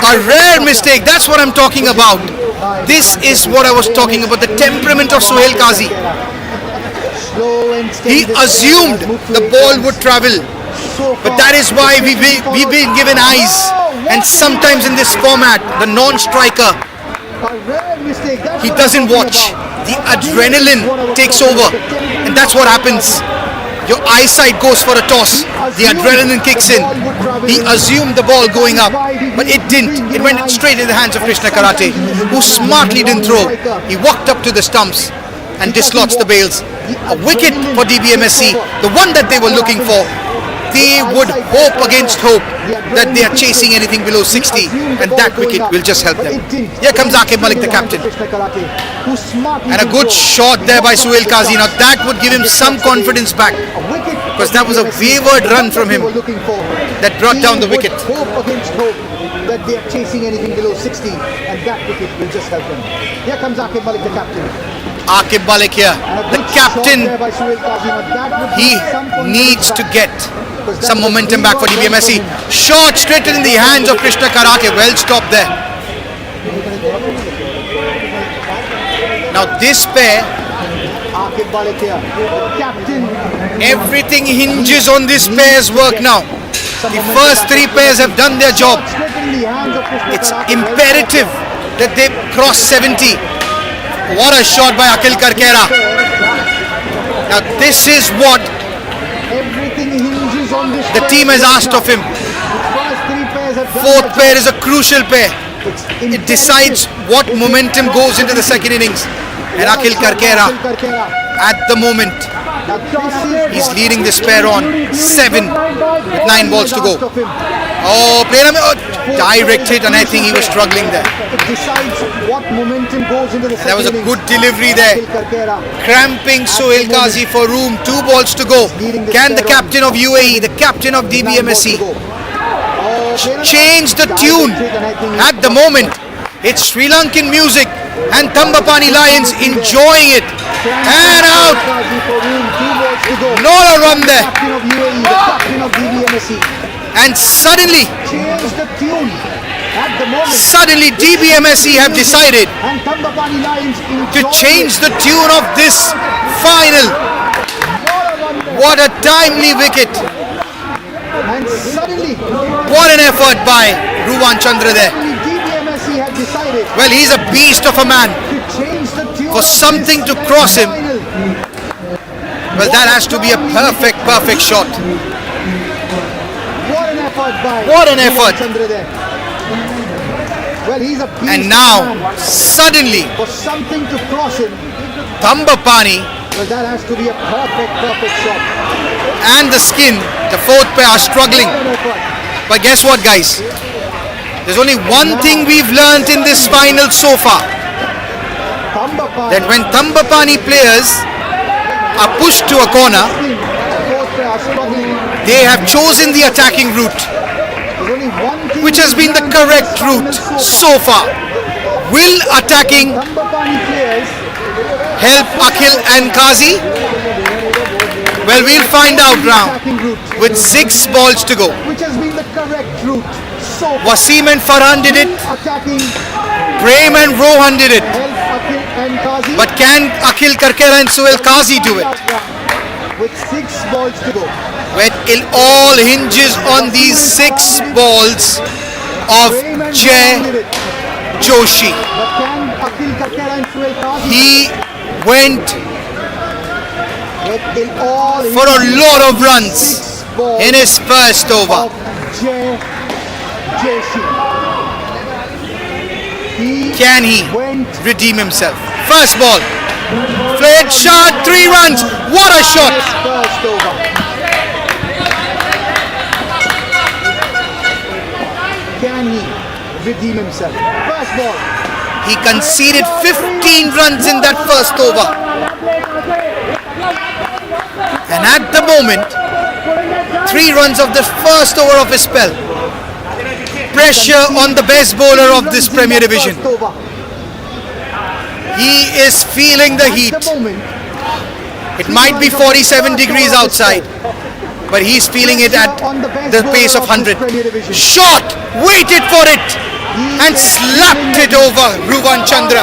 A rare mistake. That's what I'm talking about. This is what I was talking about. The temperament of Suhail Qazi. He assumed the ball would travel, but that is why we've been given eyes. And sometimes in this format, the non-striker, he doesn't watch. The adrenaline takes over, and that's what happens. Your eyesight goes for a toss. The adrenaline kicks in. He assumed the ball going up, but it didn't. It went straight in the hands of Krishna Karate, who smartly didn't throw. He walked up to the stumps and dislodged the bails. A wicket for DBMSC, the one that they were looking for. They would hope against hope that they are chasing anything below 60, and that wicket will just help them. Here comes Aqib Malik, the captain. And a good shot there by Suhail Qazi. Now that would give him some confidence back, because that was a wayward run from him that brought down the wicket. That they are chasing anything below 60, and that wicket will just help them. Here comes Aqib Malik, the captain. Aqib Malik here, the captain. He needs to get some momentum back for DBMSC. Shot straight in the hands of Krishna Karate. Well stopped there. Now this pair, everything hinges on this pair's work now. The first 3 pairs have done their job. It's imperative that they cross 70. What a shot by Akhil Karkera. Now this is what the team has asked of him. 4th pair is a crucial pair. It decides what momentum goes into the second innings. And Akhil Karkera, at the moment, he's leading this pair on 7 with 9 balls to go. Oh, player direct hit, and I think he was struggling there. It decides what momentum goes into the second There was a innings. good delivery there. Akhil Karkera Cramping Sohail Qazi for room. 2 balls to go. Can the captain of UAE, the captain of 9 balls DBMSC, to go. change the tune? At the moment, it's Sri Lankan music and Thambapani Lions enjoying it. And out. Not a run there. Captain of UAE, the captain of DBMSC. And suddenly, Change the tune at the moment. DBMSC have decided And Thambapani Lions to enjoy change it. the tune of this final. What a timely wicket. And suddenly, What an effort by Ruvan Chandra there. DBMSC had decided Well, he's a beast of a man. to change the tune For of something this to cross him. final. Well, that has to be a perfect shot. What an effort by What an Ruvan effort. Chandra there. Well, he's a beast And of a now, man. suddenly, For something to cross him, Thambapani well, that has to be a perfect shot. and the skin, the fourth pair, are struggling. What an effort. But guess what, guys? There's only one thing we've learnt in this final so far. Thambapani. That when Thambapani players are pushed to a corner, Fourth pair are struggling. they have chosen the attacking route, There's only one thing which has been the we've learned correct in route this final so far. Will attacking Thambapani players help Akhil and Qazi? Well, we'll find out now attacking route, with 6 balls to go. which has been the correct route so far. Wasim and Farhan did it, Attacking Prem and Rohan did it. help Akhil and Qazi. But can Akhil Karkera and Sohail Qazi do it? With 6 balls to go. Well, it all hinges on these 6 balls of Prem and Jay Rohan did it. Joshi. But can Akhil Karkera and Sohail Qazi He went it all for a lot of 6 runs balls in his first over. of Jay Joshi. He Can he went redeem himself? First ball, flat shot, 3 runs. What a shot! first over. Can he redeem himself? First ball. He conceded 15 runs in that first over. And at the moment, 3 runs of the first over of his spell. Pressure on the best bowler of this Premier Division. First over. He is feeling the heat. At the moment, It might be 47 degrees outside, but he's feeling it at the pace of 100. Shot! Waited for it! And slapped it over Ruvan Chandra.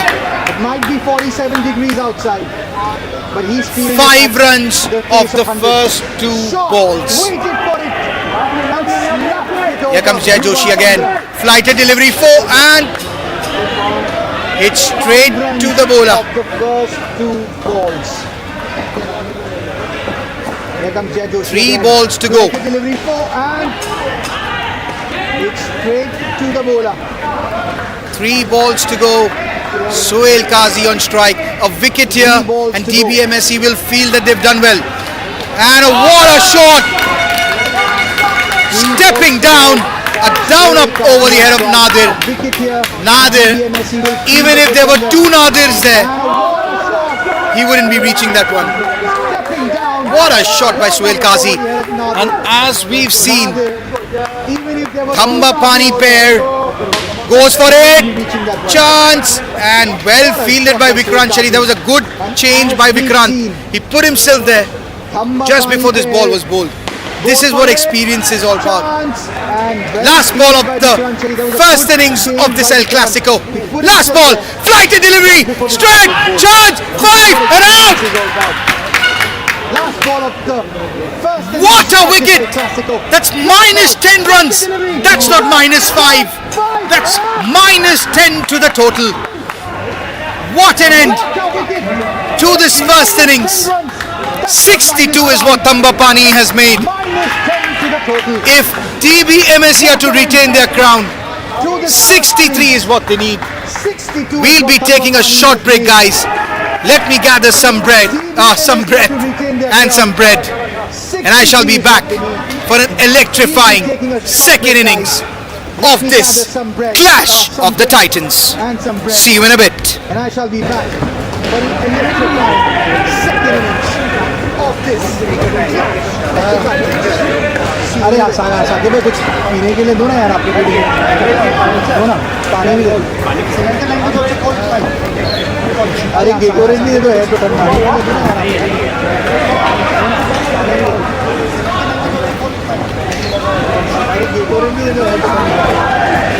it might be 47 degrees outside, but he's feeling 5 runs the of pace the 100. first 2 Shot, balls. Waited for it. And slapped it over Here comes Jay Joshi again. Flighted delivery 4 and it's straight to the bowler. Of the first 2 balls. Here comes Jay Joshi 3 again. balls to go. Flighted delivery 4 and it's straight to the bowler. 3 balls to go. Sohail Qazi on strike. A wicket here, 3 balls and to go. DBMSC will feel that they've done well. And what a shot! Stepping down, a down-up over the head of Nadir. Wicket here. Nadir, DBMSC will feel even if the there were pressure. 2 Nadirs there, And what a shot. he wouldn't be reaching that one. Stepping down. What a shot by Sohail Qazi. And as we've seen, Even if there was Thambapani pair goes for it. Chance and well fielded by Vikrant Chari. There was a good change by Vikrant. He put himself there just before this ball was bowled. This is what experience is all about. Last ball of the first innings of this El Clasico. Last ball, flighted delivery, straight, chance, 5 and out. Last ball of the first innings What a of this wicket! El Clasico. That's minus 10 runs. That's not minus 5. That's minus 10 to the total. What an end What a wicket! to this first innings. 62 is what Thambapani has made. Minus 10 to the total. If DBMSC are to retain their crown, To this 63 is what they need. 62 We'll be taking a short break, guys. Let me gather some bread, some bread and some bread, and I shall be back for an electrifying second innings. of Please this gather some bread, clash some of the bread Titans. and some bread. See you in a bit. And I shall be back for the electrifying second innings of this clash of the Titans. अरे साकिब भाई कुछ पीने के लिए दो ना यार आपके लिए दो ना पानी भी दो अरे गेटोरेज भी दे दो है तो ठंडा अरे गेटोरेज भी दे दो है तो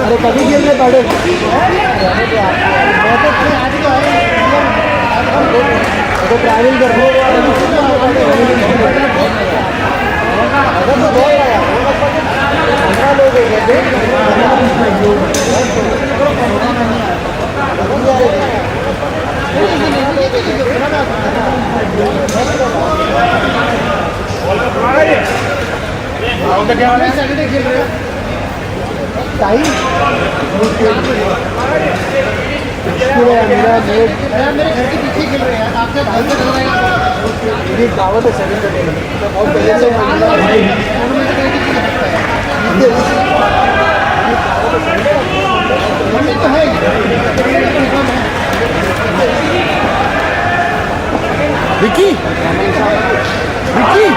अरे कभी खेल रहे पड़े मैं तो ट्रैवल कर रहा टाइम मेरे घर के पीछे खेल रहे हैं आपके घर से मेरी दावत है 7 बजे तो बहुत पहले से Vicky Vicky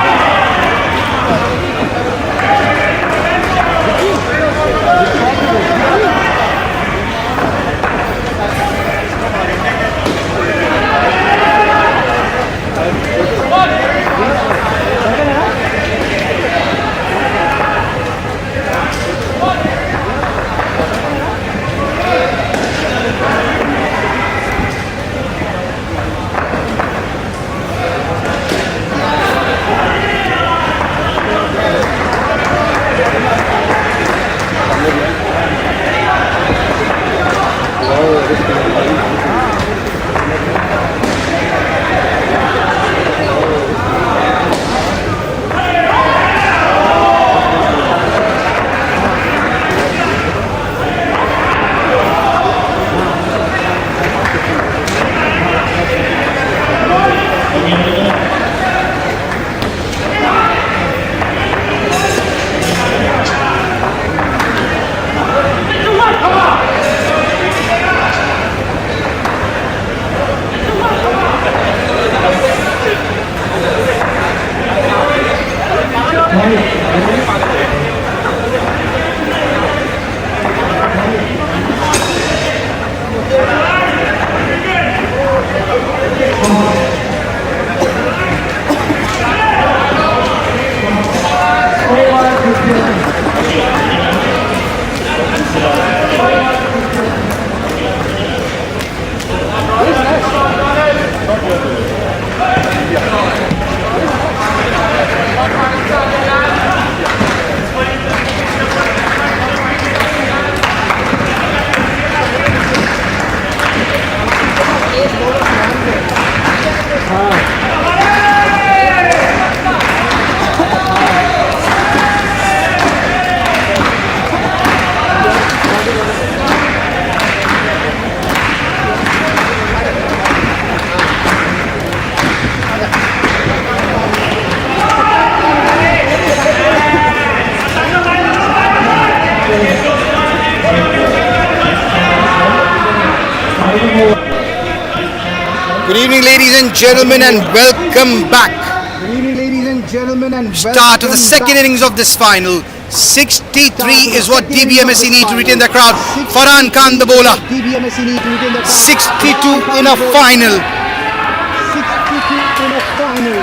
Good evening, ladies and gentlemen, and welcome back. Good evening, ladies and gentlemen, and Start of the second innings of this final. 63 is what DBMSC need to retain the crowd. Farhan Khan, the bowler. DBMSC need to retain the crowd. 62 in a final. 62 in a final.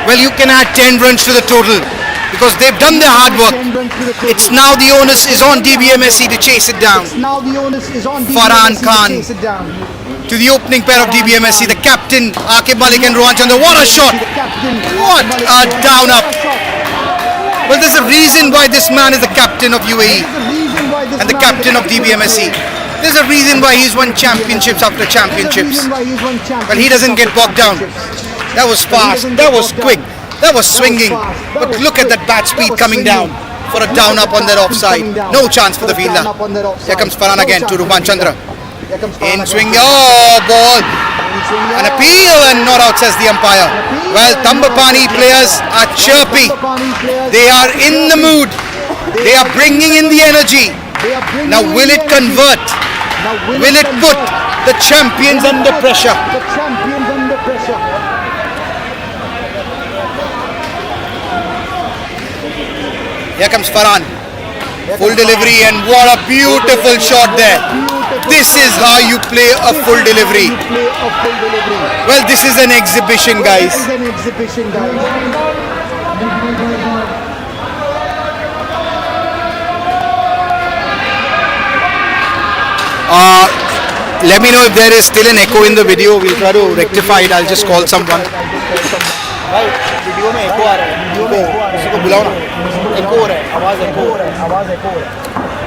Well, you can add 10 runs to the total because they've done their hard work. 10 runs to the total. It's now the onus is on DBMSC to chase it down. Now the onus is on Farhan DBMSC Khan. to chase it down. To the opening pair of DBMSC, the captain, Akib Malik and Rohan Chandra. What a shot! The captain, What Malik a Rohan. down up. What a shot. Well, there's a reason why this man is the captain of UAE There's a reason why this and the man is captain of DBMSC. There's a reason why he's won championships after championships. But he doesn't get bogged down. That was fast, that was quick, that was swinging. But look at that bat speed coming down for a down up on that offside. No chance for the fielder. Here comes Farhan again to Ruban Chandra. In swing, oh, ball. An appeal and not out, says the umpire. Well, THAMBAPANNI players are chirpy. They are in the mood. They are bringing in the energy. Now will it convert? Will it put the champions under pressure? Here comes Farhan. Full delivery, and what a beautiful shot there. This is how you play a full delivery. Well, this is an exhibition, guys. Let me know if there is still an echo in the video. We'll try to rectify it. I'll just call someone.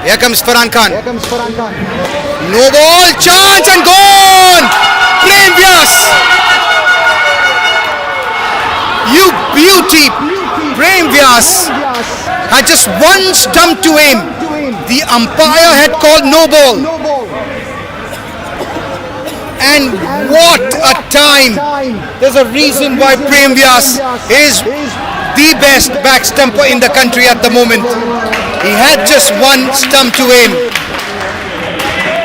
Here comes Farhan Khan. No ball, chance and gone! Prem Vyas! You beauty! Prem Vyas had just one stump to aim. The umpire had called no ball. And what a time! There's a reason why Prem Vyas is the best back stumper in the country at the moment. He had just one stump to aim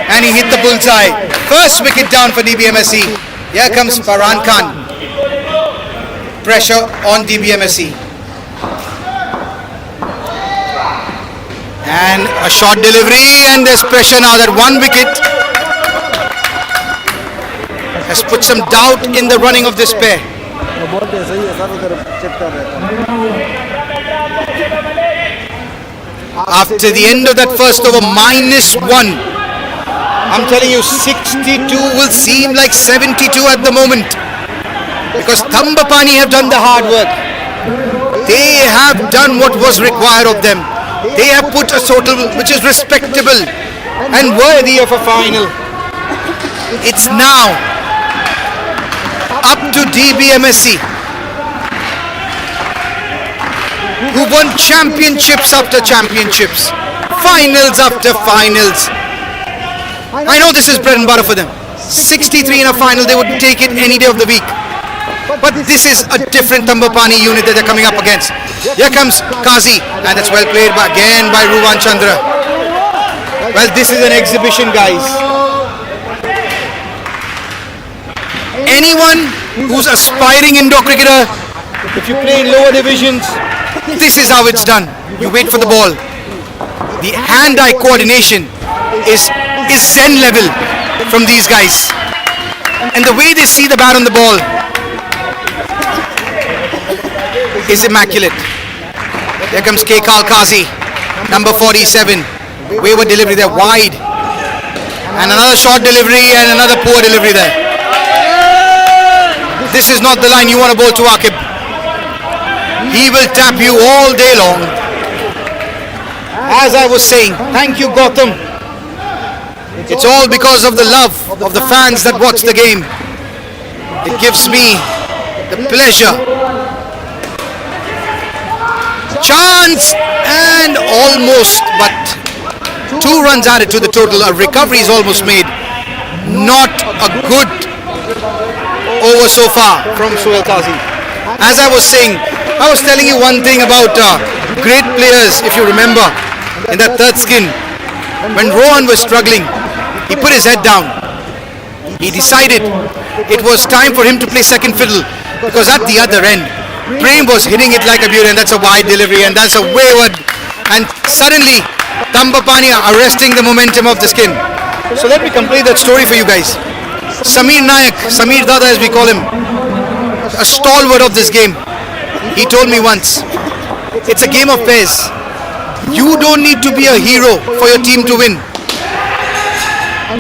and he hit the bullseye. First wicket down for DBMSC. Here comes Farhan Khan. Pressure on DBMSC. And a short delivery, and there's pressure now. That one wicket has put some doubt in the running of this pair. After the end of that first over, -1. I'm telling you, 62 will seem like 72 at the moment. Because THAMBAPANNI have done the hard work. They have done what was required of them. They have put a total which is respectable and worthy of a final. It's now up to DBMSC, who won championships after championships, finals after finals. I know this is bread and butter for them. 63 in a final, they would take it any day of the week. But this is a different THAMBAPANNI unit that they're coming up against. Here comes Kazi, and that's well played again by Ruban Chandra. Well, this is an exhibition, guys. Anyone who's aspiring indoor cricketer, if you play in lower divisions, this is how it's done. You wait for the ball. The hand-eye coordination is Zen level from these guys. And the way they see the bat on the ball is immaculate. Here comes Kekal Kazi, number 47. Wayward delivery there, wide. And another short delivery and another poor delivery there. This is not the line you want to bowl to Akib. He will tap you all day long. As I was saying, thank you Gautam. It's all because of the love of the fans that watch the game. It gives me the pleasure. Chance and almost, but 2 runs added to the total. A recovery is almost made. Not a good over so far from Sohail Kazi. As I was saying, I was telling you one thing about great players, if you remember, in that third skin. When Rohan was struggling, he put his head down. He decided it was time for him to play second fiddle, because at the other end, Prem was hitting it like a beauty, and that's a wide delivery, and that's a wayward. And suddenly, THAMBAPANNI are arresting the momentum of the skin. So let me complete that story for you guys. Samir Nayak, Samir Dada as we call him, a stalwart of this game. He told me once, it's a game of pairs. You don't need to be a hero for your team to win.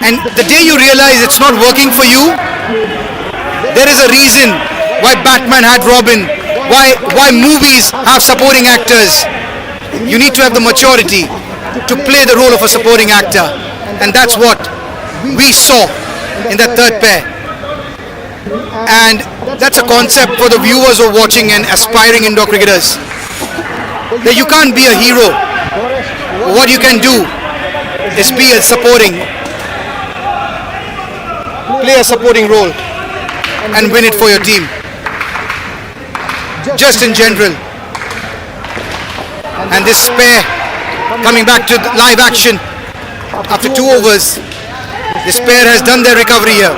And the day you realize it's not working for you, there is a reason why Batman had Robin, why movies have supporting actors. You need to have the maturity to play the role of a supporting actor. And that's what we saw in that third pair. And that's a concept for the viewers who are watching and aspiring indoor cricketers. That you can't be a hero. What you can do is be a play a supporting role and win it for your team. Just in general. And this pair coming back to live action after 2 overs. This pair has done their recovery here.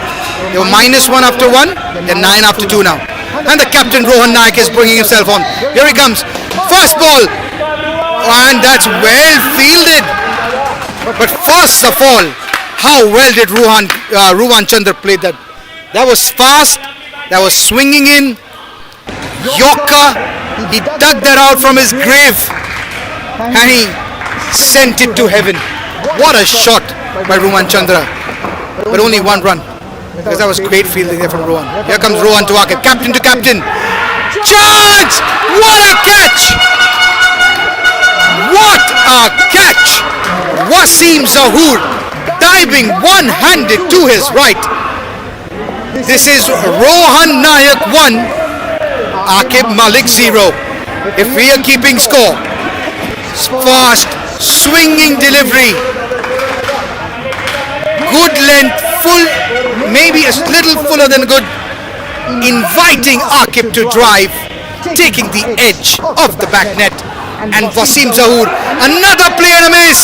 They were -1 after 1, they're 9 after 2 now. And the captain Rohan Nayak is bringing himself on. Here he comes. First ball. And that's well fielded. But first of all, how well did Ruwan Chandra play that? That was fast. That was swinging in. Yorker. He dug that out from his grave. And he sent it to heaven. What a shot by Ruwan Chandra. But only 1 run. Because that was great fielding there from Rohan. Here comes Rohan to Akib. Captain to captain. Chance! What a catch! What a catch! Wasim Zahoor diving one-handed to his right. This is Rohan Nayak 1, Akib Malik 0. If we are keeping score, fast, swinging delivery, good length, full, maybe a little fuller than good, inviting Akib to drive, taking the edge of the back net. And Wasim Zahoor, another play and a miss.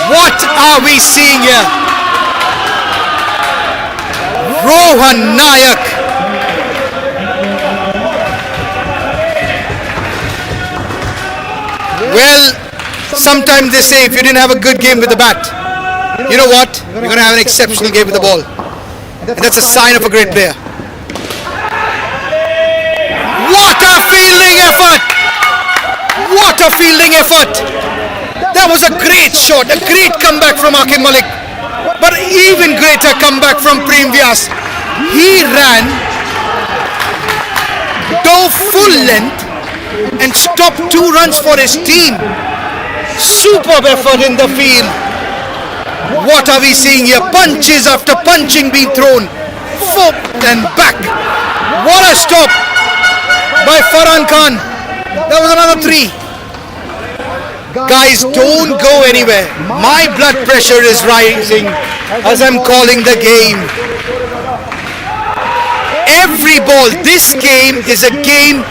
What are we seeing here? Rohan Nayak. Well, sometimes they say if you didn't have a good game with the bat, you know what? You're going to have an exceptional game with the ball. And that's a sign of a great player. What a fielding effort! What a fielding effort! That was a great shot, a great comeback from Akib Malik. But even greater comeback from Prem Vyas. He ran, dove full length and stopped 2 runs for his team. Superb effort in the field. What are we seeing here? Punches after punching being thrown. Forward and back. What a stop by Farhan Khan. That was another 3. Guys, don't go anywhere. My blood pressure is rising as I'm calling the game. Every ball. This game is a game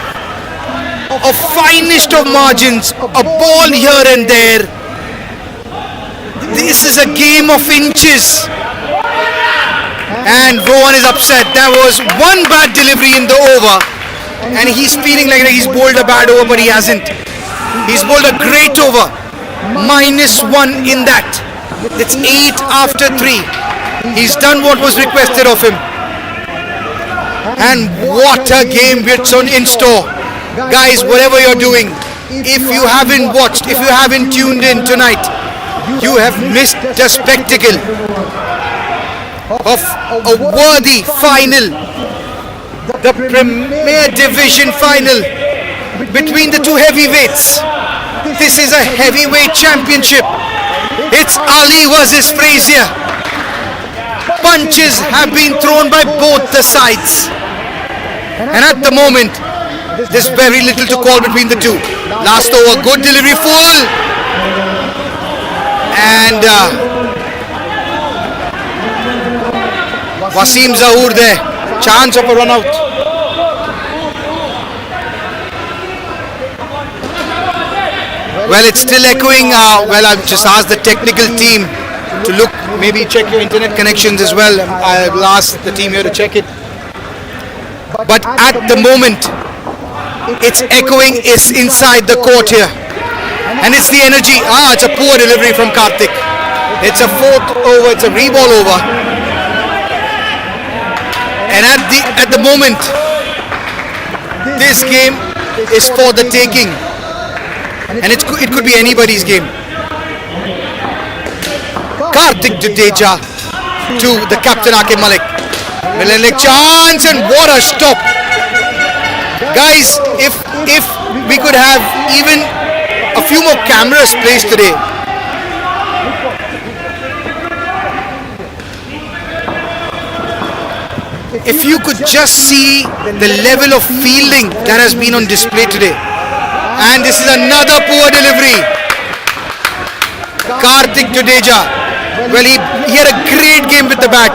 of finest of margins. A ball here and there. This is a game of inches. And Rohan is upset. There was one bad delivery in the over. And he's feeling like he's bowled a bad over, but he hasn't. He's bowled a great over. -1 in that. It's 8 after 3. He's done what was requested of him. And what a game it's on in store. Guys, whatever you're doing, if you haven't watched, if you haven't tuned in tonight, you have missed the spectacle of a worthy final. The Premier Division final between the 2 heavyweights. This is a heavyweight championship. It's Ali versus Frazier. Punches have been thrown by both the sides. And at the moment, there's very little to call between the two. Last over, good delivery, full. And Wasim Zahoor there. Chance of a run out. Well, it's still echoing. Well, I've just asked the technical team to look, maybe check your internet connections as well. I'll ask the team here to check it. But at the moment, it's echoing is inside the court here. And it's the energy. It's a poor delivery from Karthik. It's a 4th over, it's a reball over. And at the moment, this game is for the taking. And it could be anybody's game. Karthik Jadeja to the captain Akib Malik. Middle chance, and what a stop. Guys, if we could have even a few more cameras placed today, If you could just see the level of fielding that has been on display today. And this is another poor delivery. Karthik Jadeja. Well, he had a great game with the bat.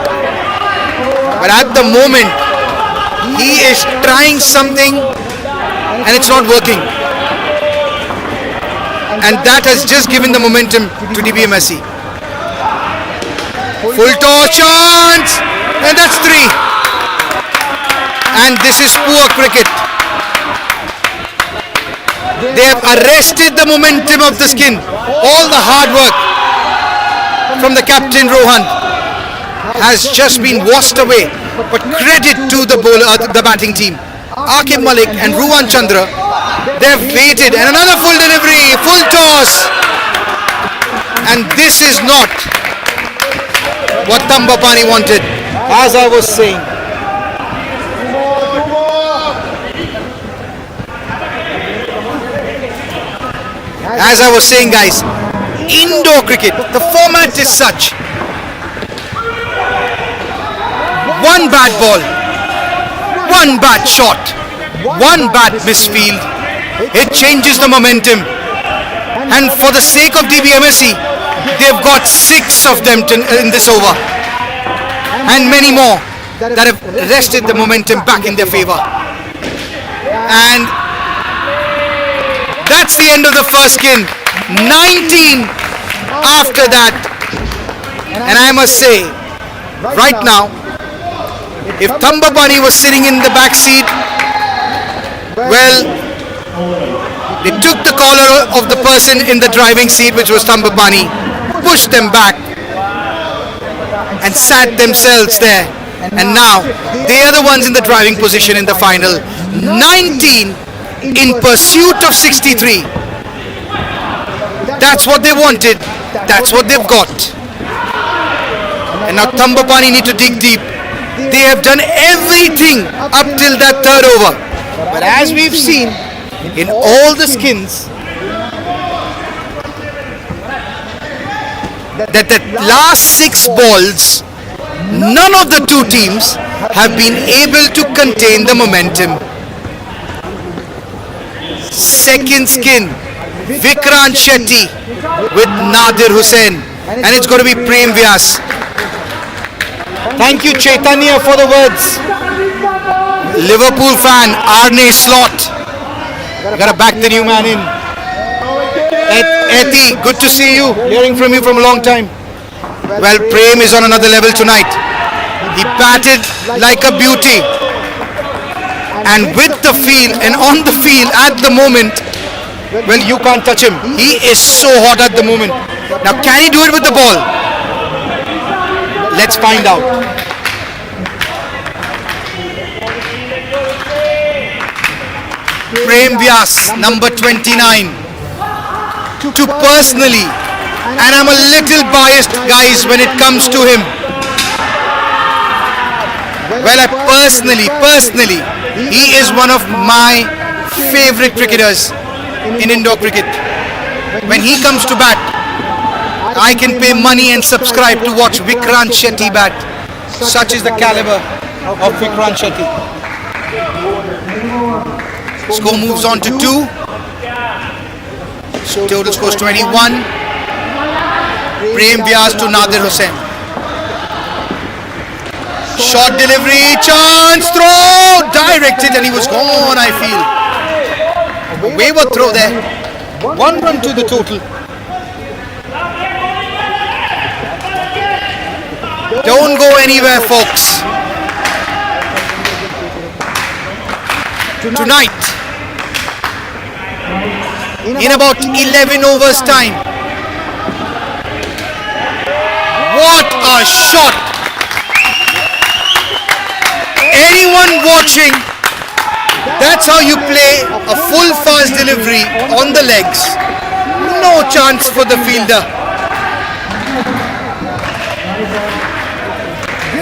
But at the moment, he is trying something and it's not working. And that has just given the momentum to DBMSC. Full toss chance! And that's 3. And this is poor cricket. They have arrested the momentum of the skin. All the hard work from the captain Rohan has just been washed away. But credit to the bowler, the batting team. Akib Malik and Ruwan Chandra, they have waited. And another full delivery, full toss. And this is not what THAMBAPANNI wanted, as I was saying. As I was saying, guys, indoor cricket, the format is such. One bad ball, one bad shot, one bad misfield, it changes the momentum. And for the sake of DBMSC, they've got 6 of them in this over. And many more that have arrested the momentum back in their favor. And that's the end of the first skin. 19 after that. And I must say, right now, if THAMBAPANNI was sitting in the back seat, well, they took the collar of the person in the driving seat, which was THAMBAPANNI, pushed them back and sat themselves there. And now they are the ones in the driving position in the final. 19 in pursuit of 63. That's what they wanted. That's what they've got. And now THAMBAPANNI need to dig deep. They have done everything up till that third over. But as we've seen in all the skins, that the last 6 balls, none of the 2 teams have been able to contain the momentum. Second skin, Vikrant Shetty with Nadir Hussain, and it's going to be Prem Vyas. Thank you, Chaitanya, for the words. Liverpool fan, Arne Slot. Gotta back the new man in. Eti, good to see you. Hearing from you from a long time. Well, Prem is on another level tonight. He batted like a beauty. And with the field and on the field at the moment, well, you can't touch him. He is so hot at the moment. Now, can he do it with the ball? Let's find out. Prem Vyas, number 29. To personally, and I'm a little biased, guys, when it comes to him. Well, I personally, he is one of my favorite cricketers in indoor cricket. When he comes to bat, I can pay money and subscribe to watch Vikrant Shetty bat. Such is the caliber of Vikrant Shetty. Score moves on to 2. Total scores 21. Prem Vyas to Nadir Hussain. Short delivery, chance, throw, directed, and he was gone, I feel. A wayward throw there. 1 run to the total. Don't go anywhere, folks. Tonight, in about 11 overs time. What a shot! Anyone watching, that's how you play a full fast delivery on the legs. No chance for the fielder.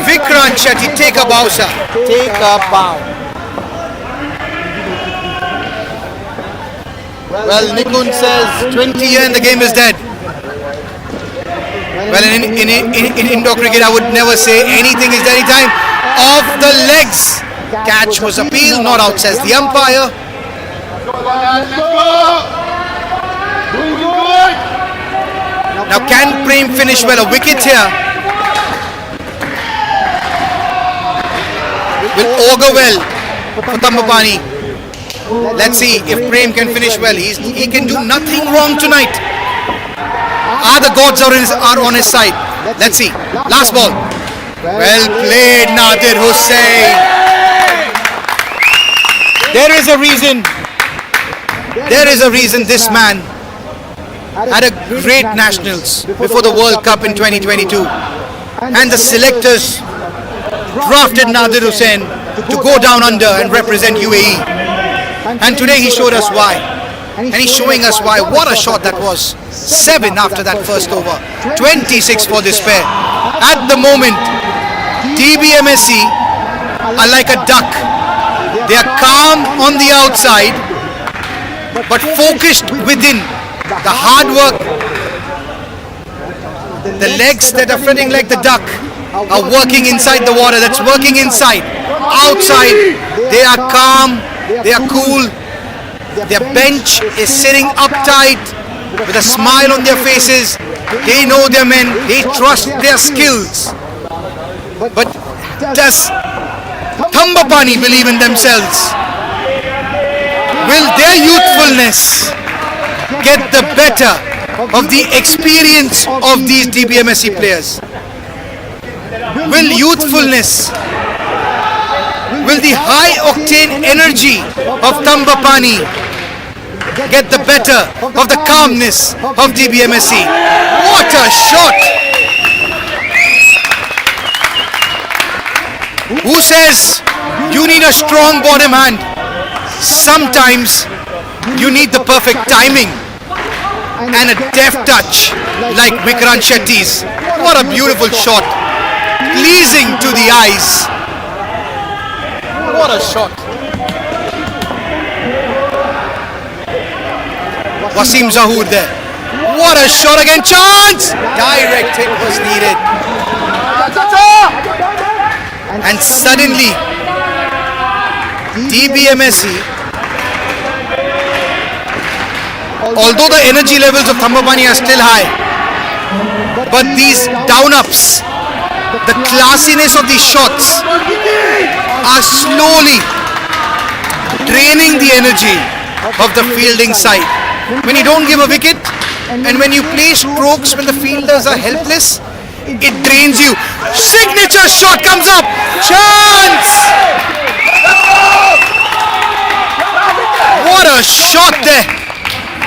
Vikrant Shetty, take a bow, sir. Take a bow. Well, Nikun says 20 years and the game is dead. Well, in indoor cricket, I would never say anything is dead anytime. of the legs. Catch was appealed, not out, says the umpire. Now can Prem finish well? A wicket here will augur well for Thambapani. Let's see if Prem can finish well. He can do nothing wrong tonight. The gods are on his side. Let's see. Last ball. Well played, Nadir Hussain. There is a reason. There is a reason this man had a great nationals before the World Cup in 2022. And the selectors drafted Nadir Hussain to go down under and represent UAE. And today he showed us why. And he's showing us why. What a shot that was. 7 after that first over. 26 for this pair. At the moment, DBMSC are like a duck. They are calm on the outside, but focused within. The hard work, the legs that are fretting like the duck are working inside the water. That's working inside. Outside, they are calm, they are cool. Their bench is sitting uptight with a smile on their faces. They know their men, they trust their skills. But does Thambapani believe in themselves? Will their youthfulness get the better of the experience of these DBMSC players? Will youthfulness, will the high octane energy of Thambapani get the better of the calmness of DBMSC? What a shot! Who says you need a strong bottom hand? Sometimes you need the perfect timing and a deft touch like Vikrant Shetty's. What a beautiful shot. Pleasing to the eyes. What a shot. Wasim Zahoor there. What a shot again. Chance! Direct hit was needed. And suddenly, DBMSC, although the energy levels of Thambapani are still high, but these down-ups, the classiness of these shots are slowly draining the energy of the fielding side. When you don't give a wicket and when you play strokes when the fielders are helpless, it drains you. Signature shot comes up. Chance! What a shot there.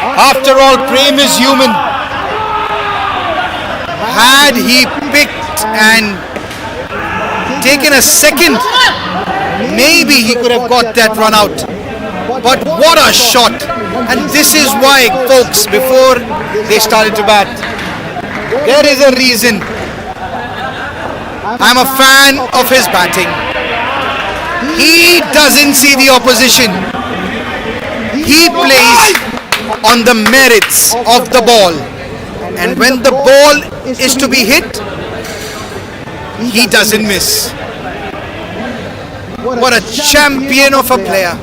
After all, Prem is human. Had he picked and taken a second, maybe he could have got that run out. But what a shot. And this is why, folks, before they started to bat, there is a reason I'm a fan of his batting. He doesn't see the opposition. He plays on the merits of the ball. And when the ball is to be hit, he doesn't miss. What a champion of a player.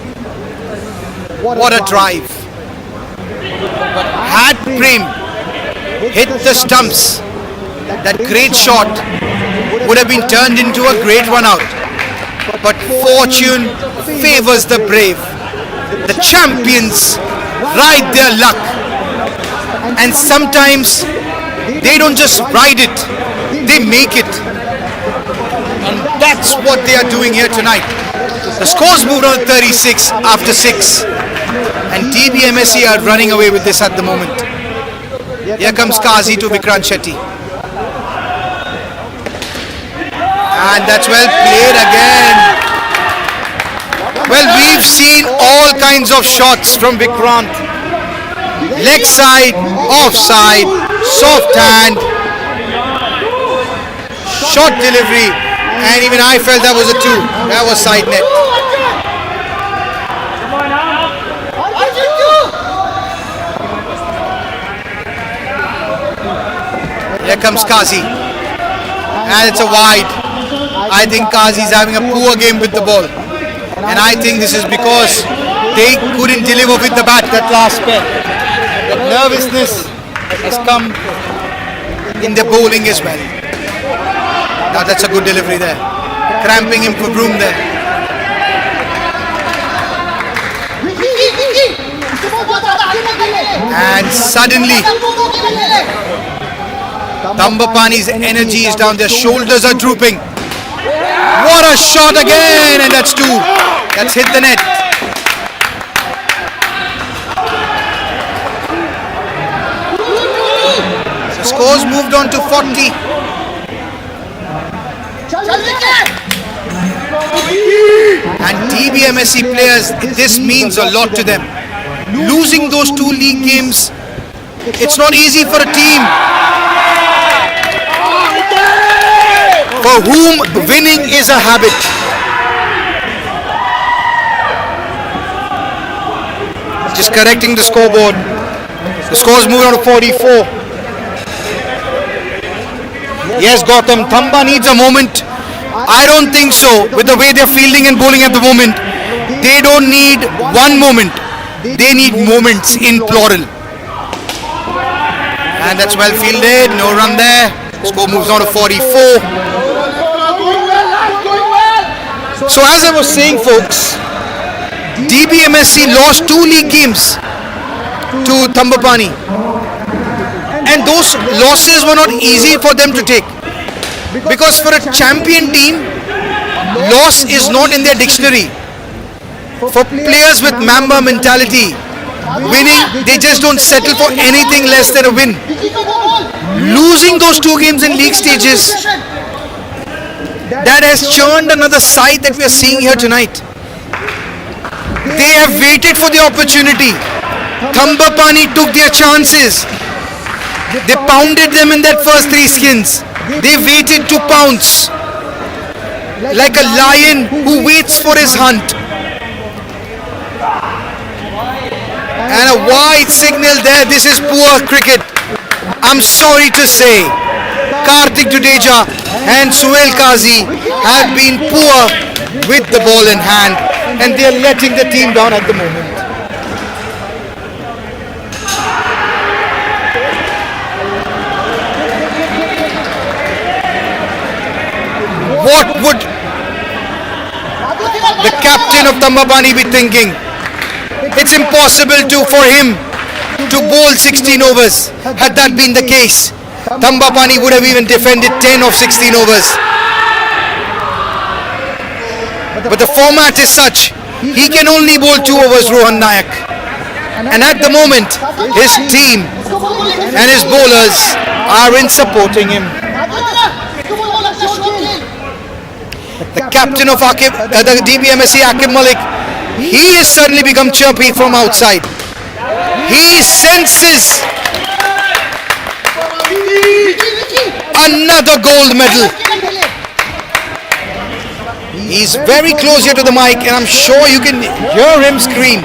What a drive. But had Prem hit the stumps, that great shot would have been turned into a great run out. But fortune favors the brave. The champions ride their luck. And sometimes they don't just ride it, they make it. And that's what they are doing here tonight. The score's moved on to 36 after 6. And DBMSC are running away with this at the moment. Here comes Kazi to Vikrant Shetty. And that's well played again. Well, we've seen all kinds of shots from Vikrant. Leg side, offside, soft hand, short delivery, and even I felt that was a 2. That was side net. Here comes Kazi. And it's a wide. I think Kazi is having a poor game with the ball. And I think this is because they couldn't deliver with the bat that last spell. That nervousness has come in the bowling as well. Now that's a good delivery there. Cramping him for room there. And suddenly THAMBAPANNI's energy is down, their shoulders are drooping. What a shot again, and that's two. That's hit the net. So scores moved on to 40. And DBMSC players, this means a lot to them. Losing those two league games, it's not easy for a team for whom winning is a habit. Just correcting the scoreboard. The scores moved on to 44. Yes, Gautam, Thamba needs a moment. I don't think so. With the way they're fielding and bowling at the moment, they don't need one moment. They need moments in plural. And that's well fielded. No run there. Score moves on to 44. So as I was saying, folks, DBMSC lost two league games to THAMBAPANNI. And those losses were not easy for them to take. Because for a champion team, loss is not in their dictionary. For players with Mamba mentality, winning, they just don't settle for anything less than a win. Losing those two games in league stages, that has churned another side that we are seeing here tonight. They have waited for the opportunity. THAMBAPANNI took their chances. They pounded them in that first three skins. They waited to pounce like a lion who waits for his hunt. And a wide signal there. This is poor cricket. I'm sorry to say, Karthik Jadeja and Suhail Qazi have been poor with the ball in hand, and they are letting the team down at the moment. What would the captain of THAMBAPANNI be thinking? It's impossible for him to bowl 16 overs. Had that been the case, THAMBAPANNI would have even defended 10 of 16 overs. But the format is such, he can only bowl 2 overs, Rohan Nayak. And at the moment, his team and his bowlers are in supporting him. The captain of the DBMSC, Aqib Malik, he has suddenly become chirpy from outside. He senses another gold medal. He's very close here to the mic, and I'm sure you can hear him scream.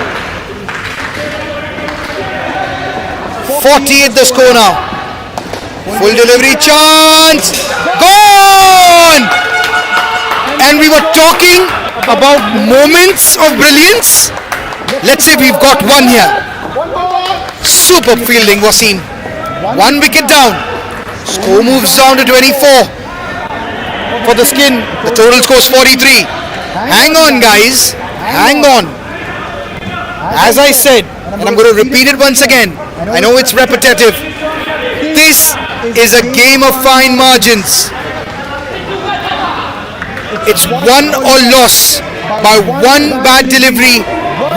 48 the score now. Full delivery chance. Gone! And we were talking about moments of brilliance. Let's say we've got one here. Superb fielding, Wasim. 1 wicket down. Score moves down to 24 for the skin. The total score is 43. Hang on, guys. Hang on. As I said, and I'm going to repeat it once again, I know it's repetitive. This is a game of fine margins. It's won or lost by one bad delivery,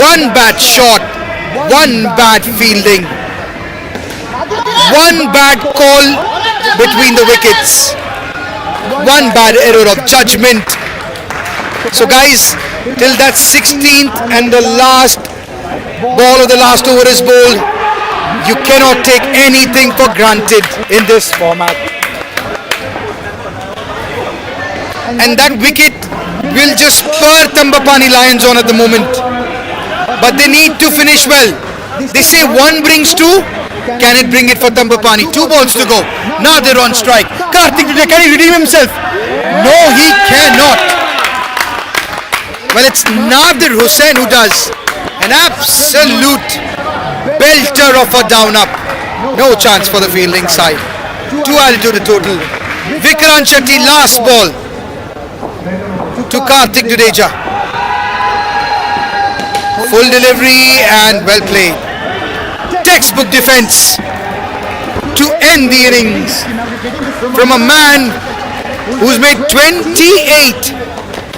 one bad shot, one bad fielding, one bad call between the wickets, one bad error of judgment. So guys, till that 16th and the last ball of the last over is bowled, you cannot take anything for granted in this format. And that wicket will just spur THAMBAPANNI Lions on at the moment. But they need to finish well. They say one brings two, Can it bring it for THAMBAPANNI? 2 balls to go. Nadir on strike. Karthik today, can he redeem himself? No, he cannot. Well, it's Nadir Hussain who does an absolute belter of a down up. No chance for the fielding side. 2 added to the total. Vikrant Shetty, last ball to Karthik Jadeja. Full delivery and well played. Textbook defense to end the innings from a man who's made 28.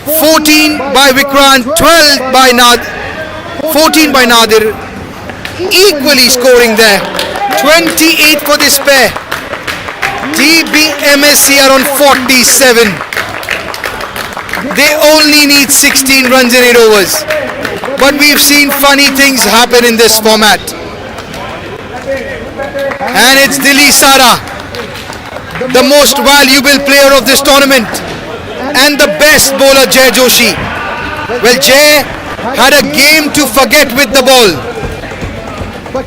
14 by Vikrant, 12 by Nadir, 14 by Nadir. Equally scoring there. 28 for this pair. DBMSC are on 47. They only need 16 runs in 8 overs. But we've seen funny things happen in this format. And it's Dilli Sara, the most valuable player of this tournament, and the best bowler Jay Joshi. Well, Jay had a game to forget with the ball.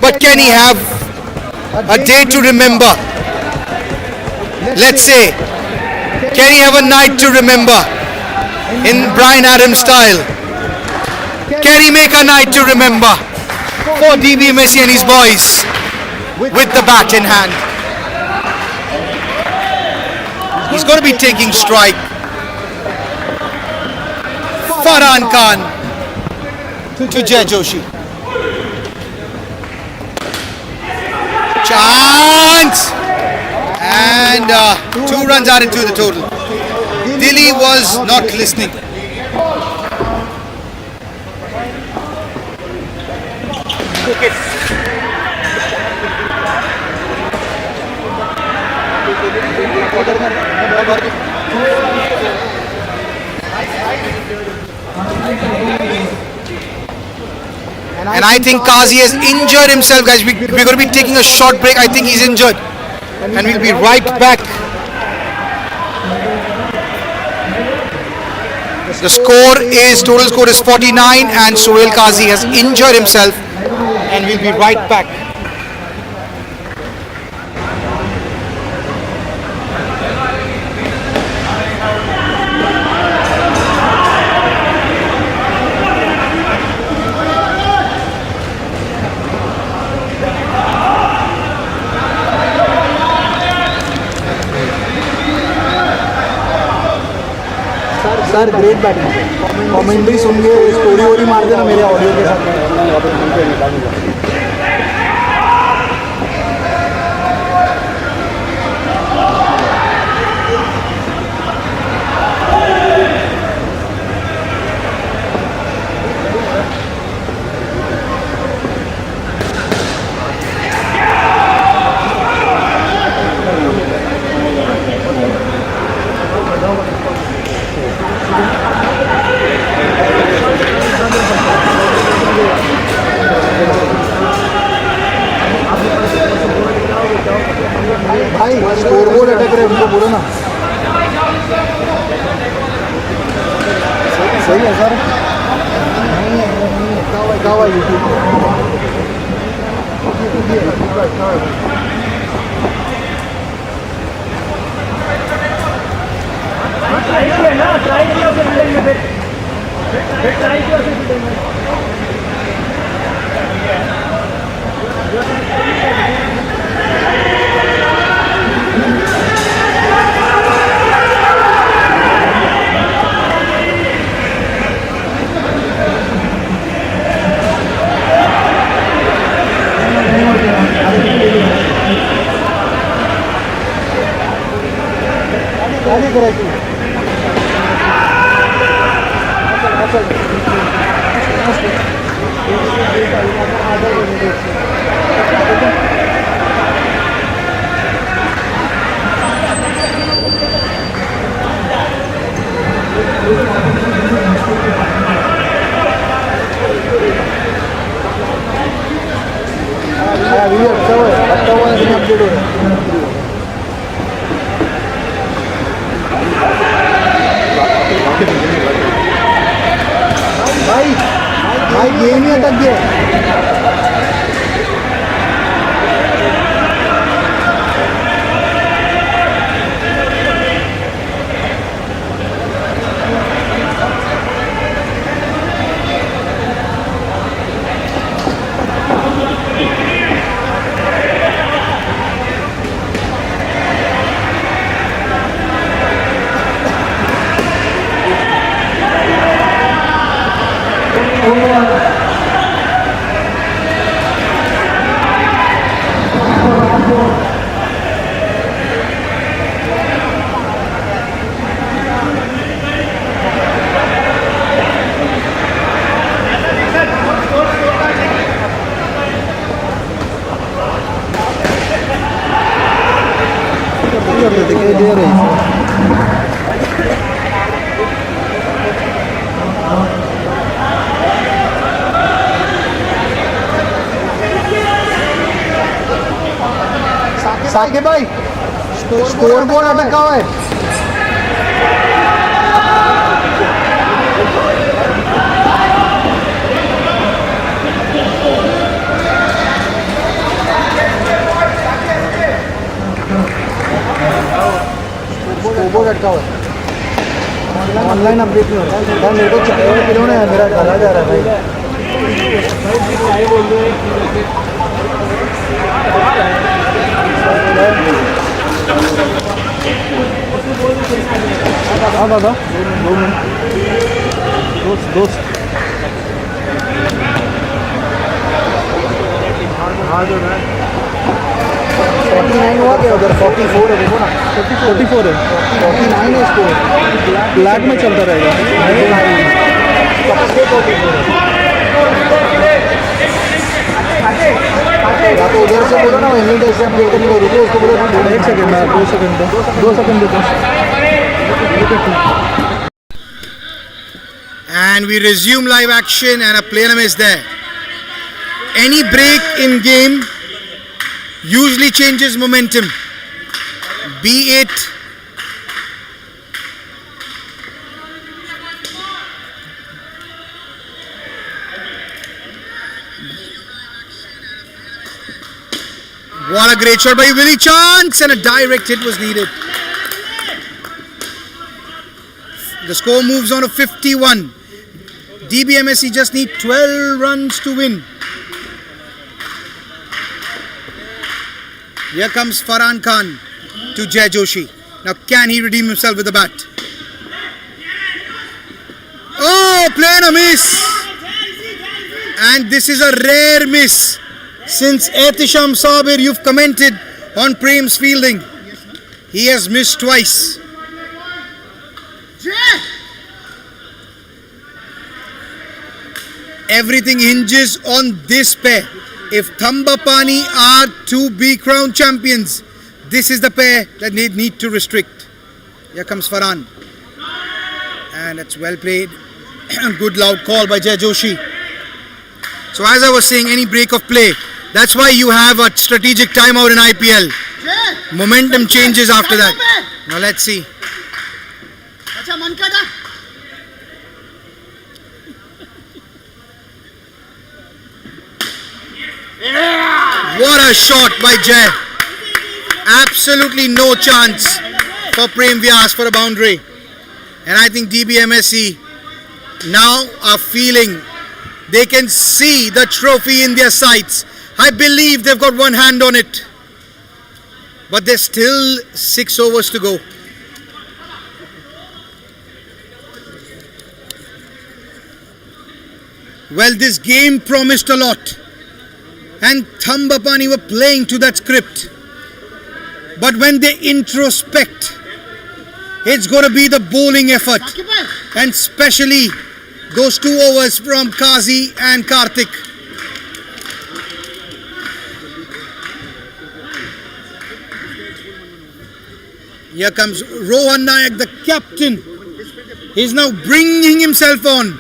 But can he have a day to remember? Let's say, can he have a night to remember in Brian Adams style? Can he make a night to remember for DBMSC and his boys with the bat in hand? He's going to be taking strike. Farhan Khan to Jay Joshi. Chance! And 2 runs added to the total. Dilli was not listening. And I think Qazi has injured himself, guys. We're going to be taking a short break. I think he's injured. And we'll be right back. The total score is 49 and Sohail Qazi has injured himself. And we'll be right back. Sir great batting commentary सुन के story वोरी मार देना मेरे audio के साथ भाई score board अटक रहे उनको बोलो ना सही है सर क्या हुआ यूट्यूब अपडेट हो रहा है भाई भाई गेम ही अटक गया करते थे कि दे रही साकिब भाई स्कोर बोर्ड अटका हुआ है बोर्ड अटका हुआ है ऑनलाइन अपडेट नहीं होता है मेरे को चाय पिलाने मेरा गला जा रहा है भाई हाँ दादा 2 मिनट दोस्त हाँ जो है 49 हुआ क्या उधर 44 है देखो ना 44 है 49 है इसको ब्लैक में चलता रहेगा तो उधर से बोलो ना इंग्लिश से अपडेट करने को रुको उसको बोलो 1 सेकंड 2 सेकंड 2 सेकंड दो And we resume live action and a player is there. Any break in game usually changes momentum. Be it what a great shot by Willie Chance and a direct hit was needed. The score moves on to 51. DBMSC just need 12 runs to win. Here comes Farhan Khan to Jai Joshi. Now can he redeem himself with the bat? Oh, playing a miss. And this is a rare miss. Since Ehtisham Sabir, you've commented on Prem's fielding. He has missed twice. Everything hinges on this pair. If THAMBAPANNI are to be crowned champions, this is the pair that need to restrict. Here comes Farhan. And it's well played. Good loud call by Jai Joshi. So as I was saying, any break of play, that's why you have a strategic timeout in IPL. Momentum changes after that. Now let's see. What a shot by Jai. Absolutely no chance for Prem Vyas for a boundary. And I think DBMSC now are feeling they can see the trophy in their sights. I believe they've got one hand on it. But there's still 6 overs to go. Well, this game promised a lot. And THAMBAPANNI were playing to that script. But when they introspect, it's going to be the bowling effort. And especially those 2 overs from Kazi and Karthik. Here comes Rohan Nayak, the captain. He's now bringing himself on.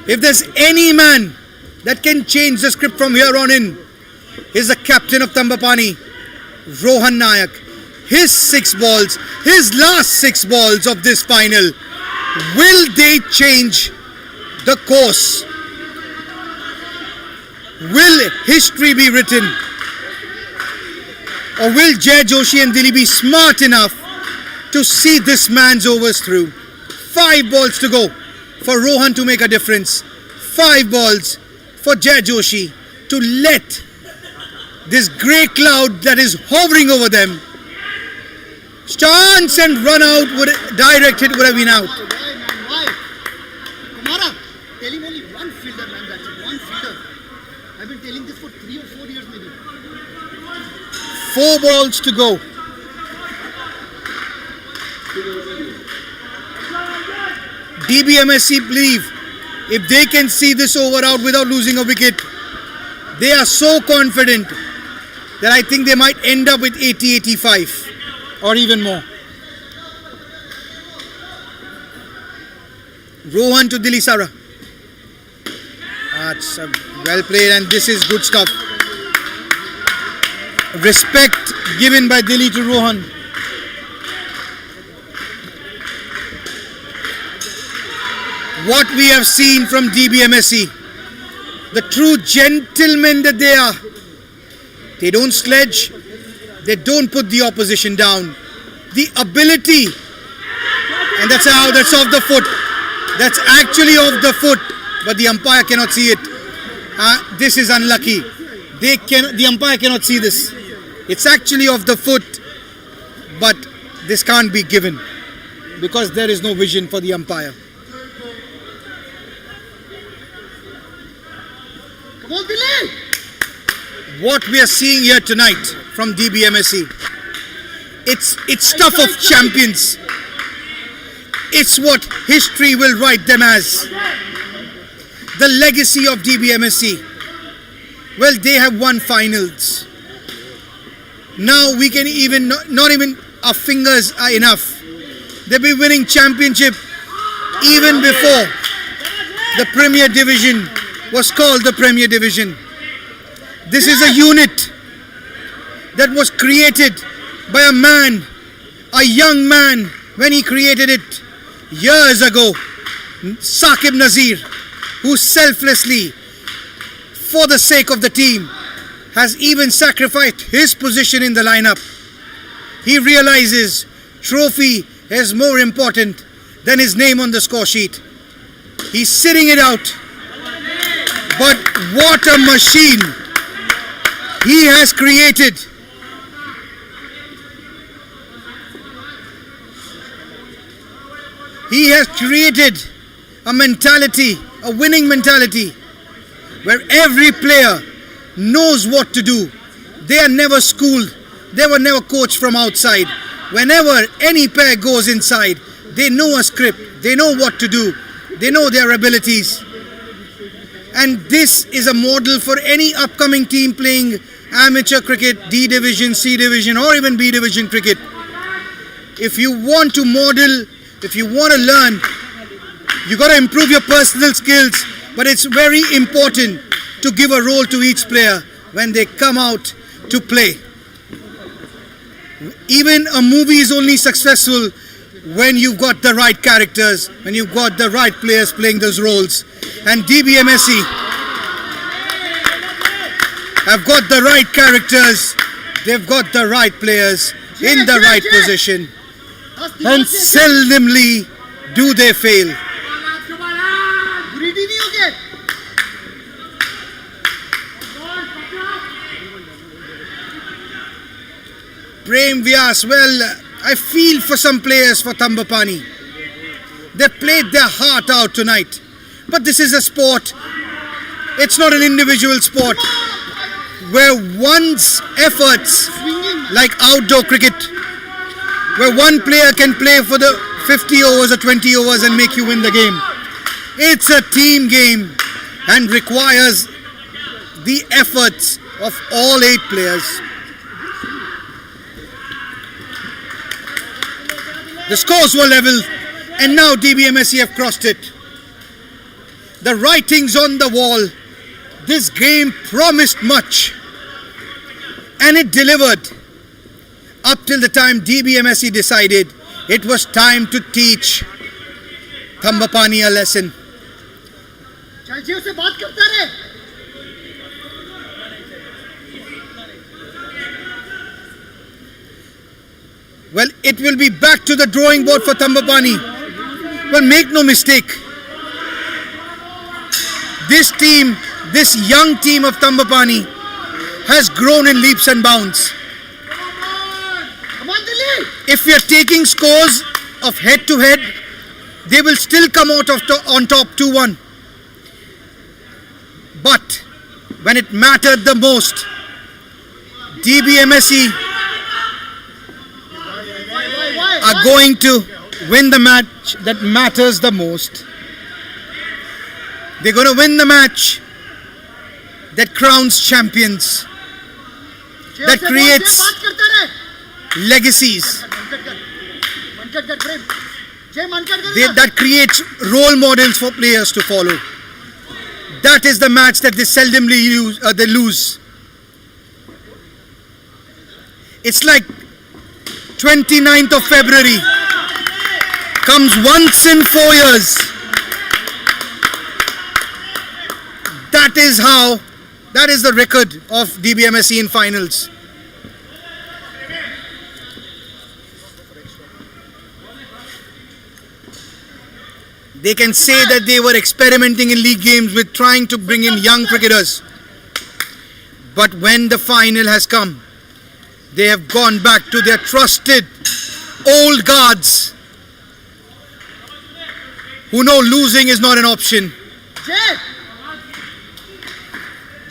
If there's any man that can change the script from here on in, is the captain of THAMBAPANNI, Rohan Nayak. His 6 balls, his last 6 balls of this final, will they change the course? Will history be written? Or will Jai Joshi and Dilip be smart enough to see this man's overs through? 5 balls to go for Rohan to make a difference. 5 balls for Jai Joshi to let this grey cloud that is hovering over them, chance and run out, direct hit would have been out. Why? Kumara, tell him only one fielder, man, that's it, one fielder. I've been telling this for 3 or 4 years maybe. 4 balls to go. DBMSC believe if they can see this over out without losing a wicket, they are so confident that I think they might end up with 80-85. or even more. Rohan to Dilisara. That's well played, and this is good stuff. Respect given by Dili to Rohan. What we have seen from DBMSC, the true gentlemen that they are. They don't sledge, they don't put the opposition down. The ability, and that's off the foot. That's actually off the foot, but the umpire cannot see it. This is unlucky. The umpire cannot see this. It's actually off the foot, but this can't be given because there is no vision for the umpire. Come on, Billy! What we are seeing here tonight from DBMSC, it's stuff of champions. It's what history will write them as. The legacy of DBMSC. Well, they have won finals. Now we can even, not even our fingers are enough. They'll be winning championship even before the Premier Division was called the Premier Division. This is a unit that was created by a man, a young man, when he created it years ago. Saqib Nazir, who selflessly, for the sake of the team, has even sacrificed his position in the lineup. He realizes trophy is more important than his name on the score sheet. He's sitting it out. But what a machine he has created. He has created a mentality, a winning mentality, where every player knows what to do. They are never schooled. They were never coached from outside. Whenever any player goes inside, they know a script. They know what to do. They know their abilities. And this is a model for any upcoming team playing amateur cricket, D Division, C Division, or even B Division cricket. If you want to model, if you want to learn, you got to improve your personal skills. But it's very important to give a role to each player when they come out to play. Even a movie is only successful when you've got the right characters, when you've got the right players playing those roles. And DBMSC have got the right characters, they've got the right players in the right position, and seldomly do they fail. Greedy नहीं हो गए? Prem Vyas, well, I feel for some players for THAMBAPANNI. They played their heart out tonight. But this is a sport. It's not an individual sport where one's efforts, like outdoor cricket, where one player can play for the 50 overs or 20 overs and make you win the game. It's a team game and requires the efforts of all 8 players. The scores were level, and now DBMSC have crossed it. The writing's on the wall. This game promised much, and it delivered. Up till the time DBMSC decided it was time to teach THAMBAPANNI a lesson. चल जी उससे बात करता रहे. Well, it will be back to the drawing board for THAMBAPANNI. Well, make no mistake. This team, this young team of THAMBAPANNI has grown in leaps and bounds. Come on, Dilly. If we are taking scores of head to head, they will still come out on top 2-1. But when it mattered the most, DBMSC are going to win the match that matters the most. They're going to win the match that crowns champions, that creates legacies. Mankad कर प्रेम जय मनकट कर that creates role models for players to follow. That is the match that they seldomly they lose. It's like 29th of February comes once in 4 years. That is the record of DBMSC in finals. They can say that they were experimenting in league games with trying to bring in young cricketers. But when the final has come, they have gone back to their trusted old guards who know losing is not an option. जय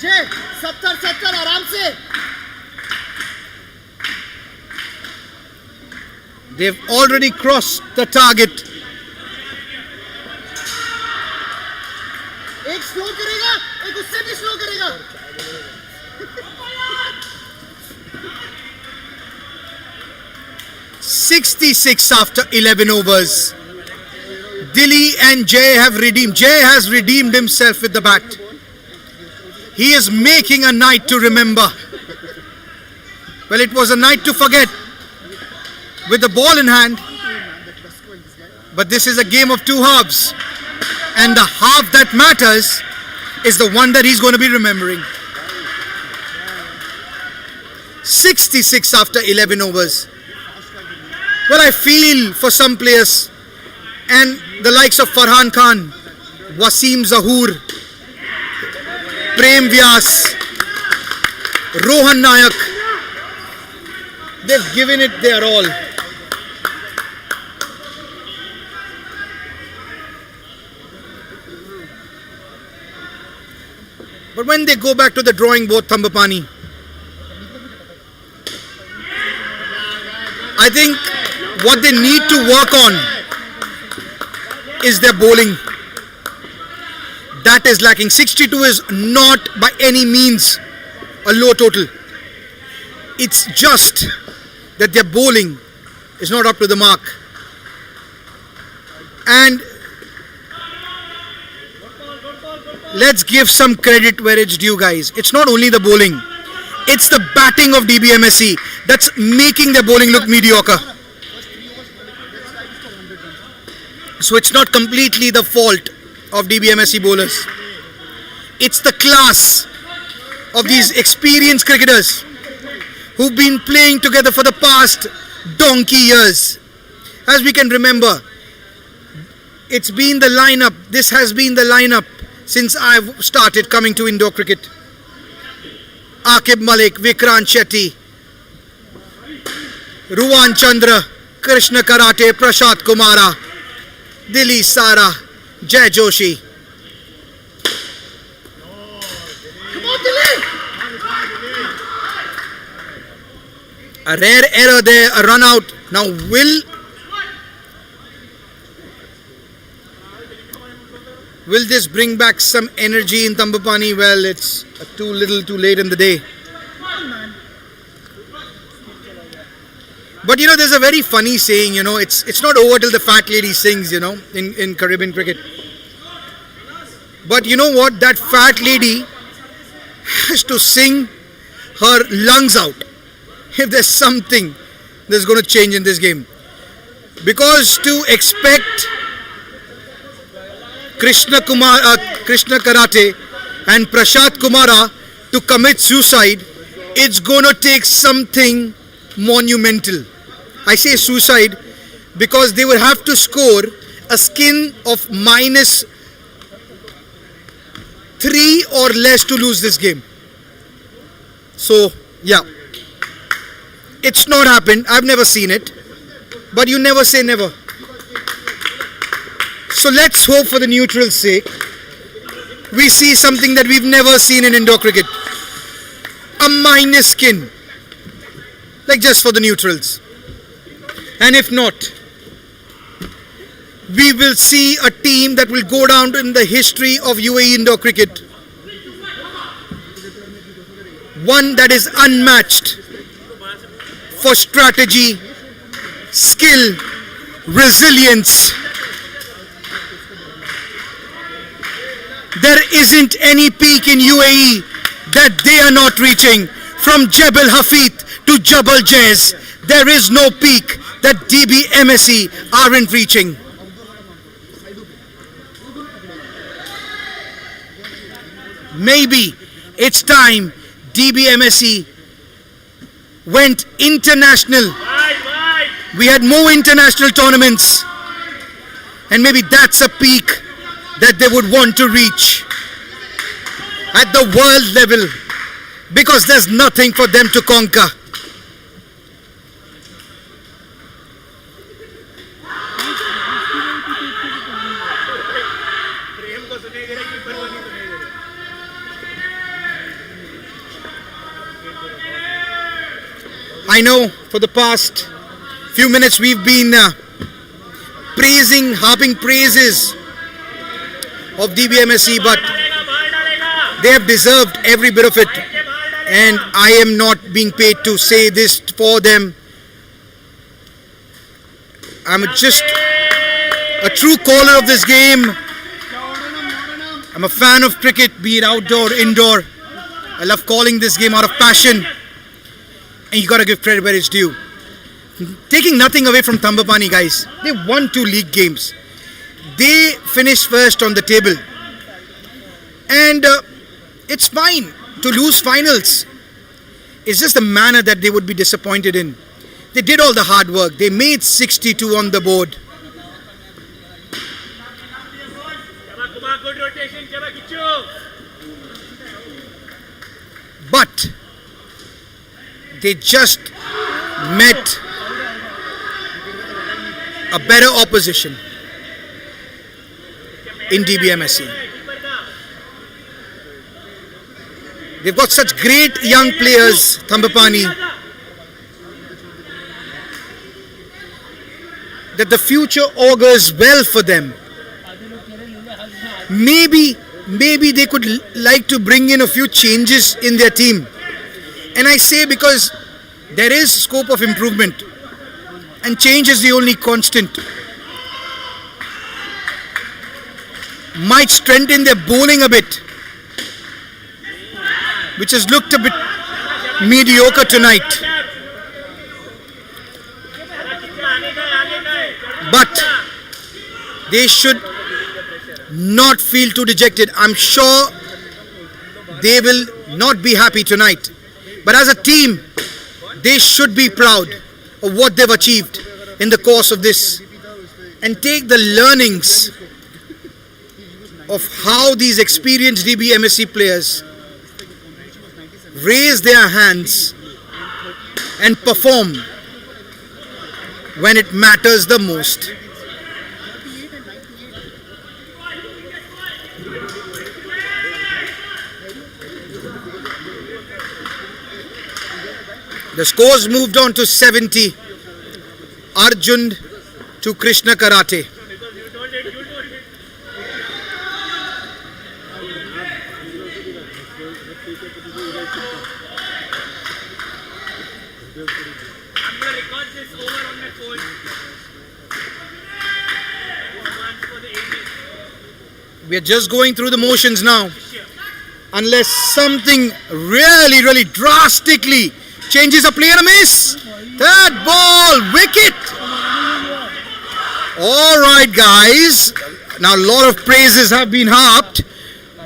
जय 70 आराम से They've already crossed the target. एक slow करेगा एक उससे भी slow करेगा 66 after 11 overs. Dilly and Jay have redeemed. Jay has redeemed himself with the bat. He is making a night to remember. Well, it was a night to forget with the ball in hand. But this is a game of two halves. And the half that matters is the one that he's going to be remembering. 66 after 11 overs. Well, I feel for some players and the likes of Farhan Khan, Wasim Zahoor, Prem Vyas, Rohan Nayak. They've given it their all. But when they go back to the drawing board, THAMBAPANNI, I think what they need to work on is their bowling. That is lacking. 62 is not by any means a low total. It's just that their bowling is not up to the mark. And let's give some credit where it's due, guys. It's not only the bowling. It's the batting of DBMSC that's making their bowling look mediocre. So it's not completely the fault of DBMSC bowlers. It's the class of these experienced cricketers who've been playing together for the past donkey years. As we can remember, it's been the lineup. This has been the lineup since I've started coming to indoor cricket. Akib Malik, Vikrant Shetty, Ruwan Chandra, Krishna Karate, Prashant Kumara, Dilly Sara, Jay Joshi. Come on, Dilly! A rare error there, a run out. Now will this bring back some energy in THAMBAPANNI? Well, it's too little too late in the day. But you know, there's a very funny saying, it's not over till the fat lady sings, in Caribbean cricket. But you know what? That fat lady has to sing her lungs out if there's something that's going to change in this game. Because to expect Krishna Karate and Prashant Kumara to commit suicide, it's going to take something monumental. I say suicide because they will have to score a skin of -3 or less to lose this game. So, yeah. It's not happened. I've never seen it. But you never say never. So let's hope for the neutral's sake we see something that we've never seen in indoor cricket. A minus skin. Like just for the neutrals. And if not, we will see a team that will go down in the history of UAE indoor cricket. One that is unmatched for strategy, skill, resilience. There isn't any peak in UAE that they are not reaching. From Jebel Hafid to Jabal Jez, there is no peak that DBMSC aren't reaching. Maybe it's time DBMSC went international. We had more international tournaments, and maybe that's a peak that they would want to reach at the world level, because there's nothing for them to conquer. I know for the past few minutes we've been harping praises of DBMSC, but they have deserved every bit of it, and I am not being paid to say this for them. I'm just a true caller of this game. I'm a fan of cricket, be it outdoor, indoor. I love calling this game out of passion, and you gotta give credit where it's due. Taking nothing away from THAMBAPANNI, guys, they won 2 league games. They finished first on the table, and it's fine to lose finals. It's just the manner that they would be disappointed in. They did all the hard work. They made 62 on the board. But they just met a better opposition in DBMSC. They've got such great young players, THAMBAPANNI, that the future augurs well for them. Maybe they could like to bring in a few changes in their team. And I say because there is scope of improvement, and change is the only constant. Might strengthen their bowling a bit, which has looked a bit mediocre tonight. But they should not feel too dejected. I'm sure they will not be happy tonight. But as a team, they should be proud of what they've achieved in the course of this, and take the learnings of how these experienced DBMSC players raise their hands and perform when it matters the most. The scores moved on to 70. Arjun to Krishna Karate. I'm going to record this over on my phone. We are just going through the motions now. Unless something really drastically changes a play and a miss. Third ball, wicket. All right, guys. Now a lot of praises have been harped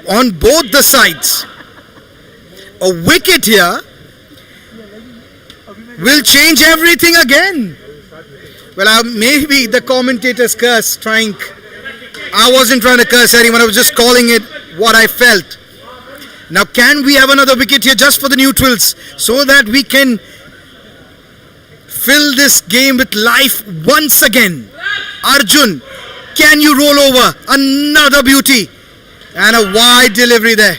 on both the sides. A wicket here will change everything again. Well, maybe the commentators curse trying. I wasn't trying to curse anyone. I was just calling it what I felt. Now, can we have another wicket here just for the neutrals, so that we can fill this game with life once again? Arjun, can you roll over? Another beauty. And a wide delivery there.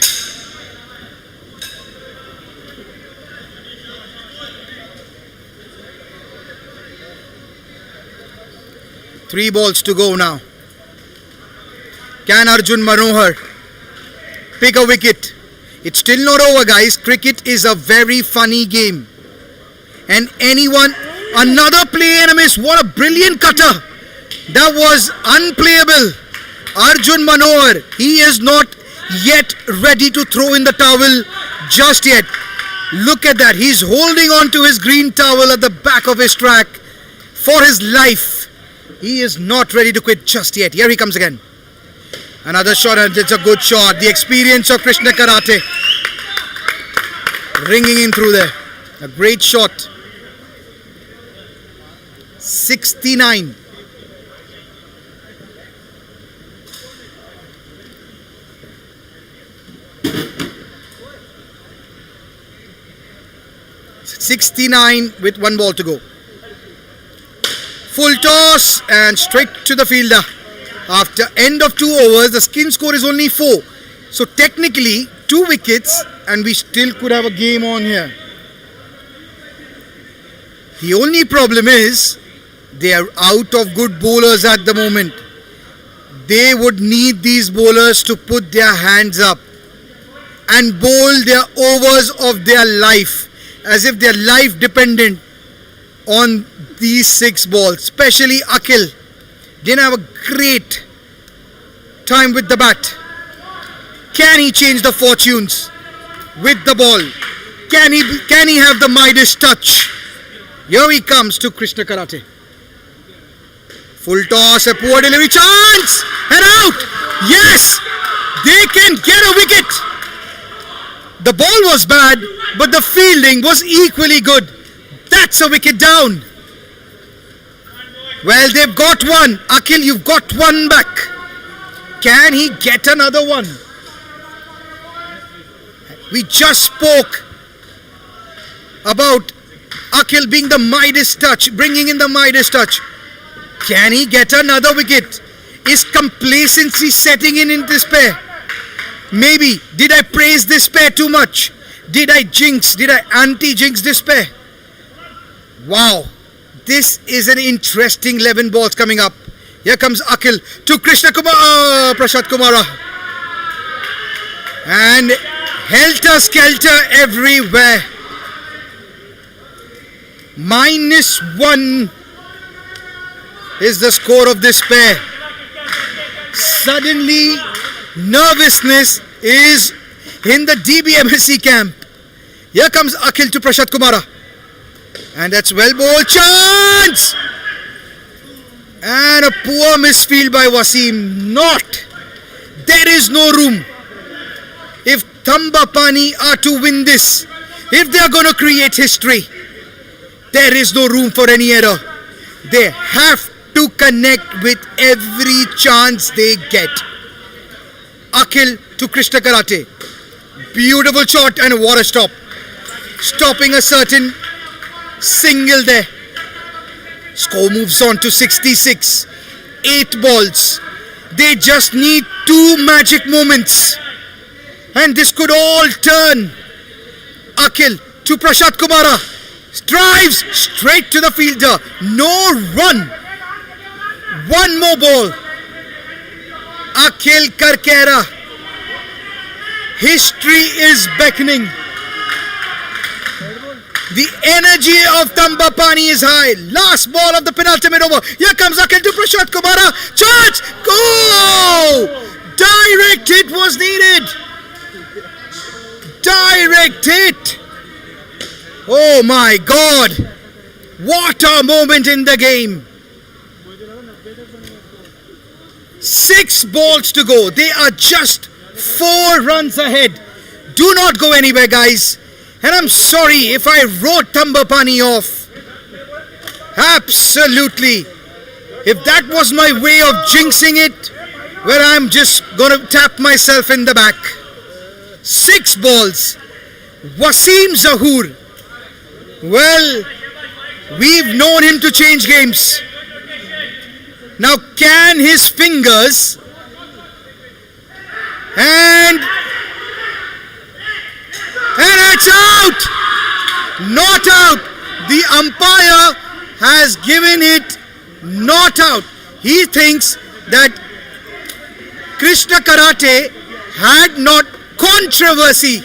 Three balls to go now. Can Arjun Manohar pick a wicket? It's still not over, guys. Cricket is a very funny game, and anyone Another play and a miss. What a brilliant cutter. That was unplayable. Arjun Manohar, he is not yet ready to throw in the towel just yet. Look at that. He's holding on to his green towel at the back of his track for his life. He is not ready to quit just yet. Here he comes again. Another shot, and it's a good shot. The experience of Krishna Karate ringing in through there. A great shot. 69. With 1 ball to go. Full toss and straight to the fielder. After end of 2 overs, the skin score is only 4. So technically 2 wickets and we still could have a game on here. The only problem is they are out of good bowlers at the moment. They would need these bowlers to put their hands up and bowl their overs of their life, as if their life dependent on these 6 balls. Especially Akhil didn't have a great time with the bat. Can he change the fortunes with the ball? Can he have the Midas touch? Here he comes to Krishna Karate. Full toss, a poor delivery, chance and out. Yes, they can get a wicket. The ball was bad, but the fielding was equally good. That's a wicket down. Well, they've got one. Akhil, you've got one back. Can he get another one? We just spoke about Akhil being the Midas touch, bringing in the Midas touch. Can he get another wicket? Is complacency setting in this pair? Maybe. Did I praise this pair too much? Did I anti-jinx this pair? Wow. This is an interesting 11 balls coming up. Here comes Akhil to Prashant Kumara. And helter-skelter everywhere. -1 is the score of this pair. Suddenly, nervousness is in the DBMSC camp. Here comes Akhil to Prashant Kumara. And that's well bowled. Chance! And a poor misfield by Wasim. There is no room. If THAMBAPANNI are to win this, if they are going to create history, there is no room for any error. They have to connect with every chance they get. Akhil to Krishna Karate. Beautiful shot and what a stop. Stopping a certain single there. Score moves on to 66. 8 balls. They just need 2 magic moments. And this could all turn. Akhil to Prashant Kumara. Drives straight to the fielder. No run. 1 more ball. Akhil Karkera. History is beckoning. The energy of THAMBAPANNI is high. Last ball of the penultimate over. Here comes Akhil to Prashant Kumara. Chance! Go! Direct hit was needed. Direct hit. Oh my God. What a moment in the game. 6 balls to go. They are just 4 runs ahead. Do not go anywhere, guys. And I'm sorry if I wrote THAMBAPANNI off. Absolutely. If that was my way of jinxing it, well, I'm just going to tap myself in the back. 6 balls. Wasim Zahoor. Well, we've known him to change games. Now, can his fingers and it's out! Not out! The umpire has given it not out. He thinks that Krishna Karate had not controversy.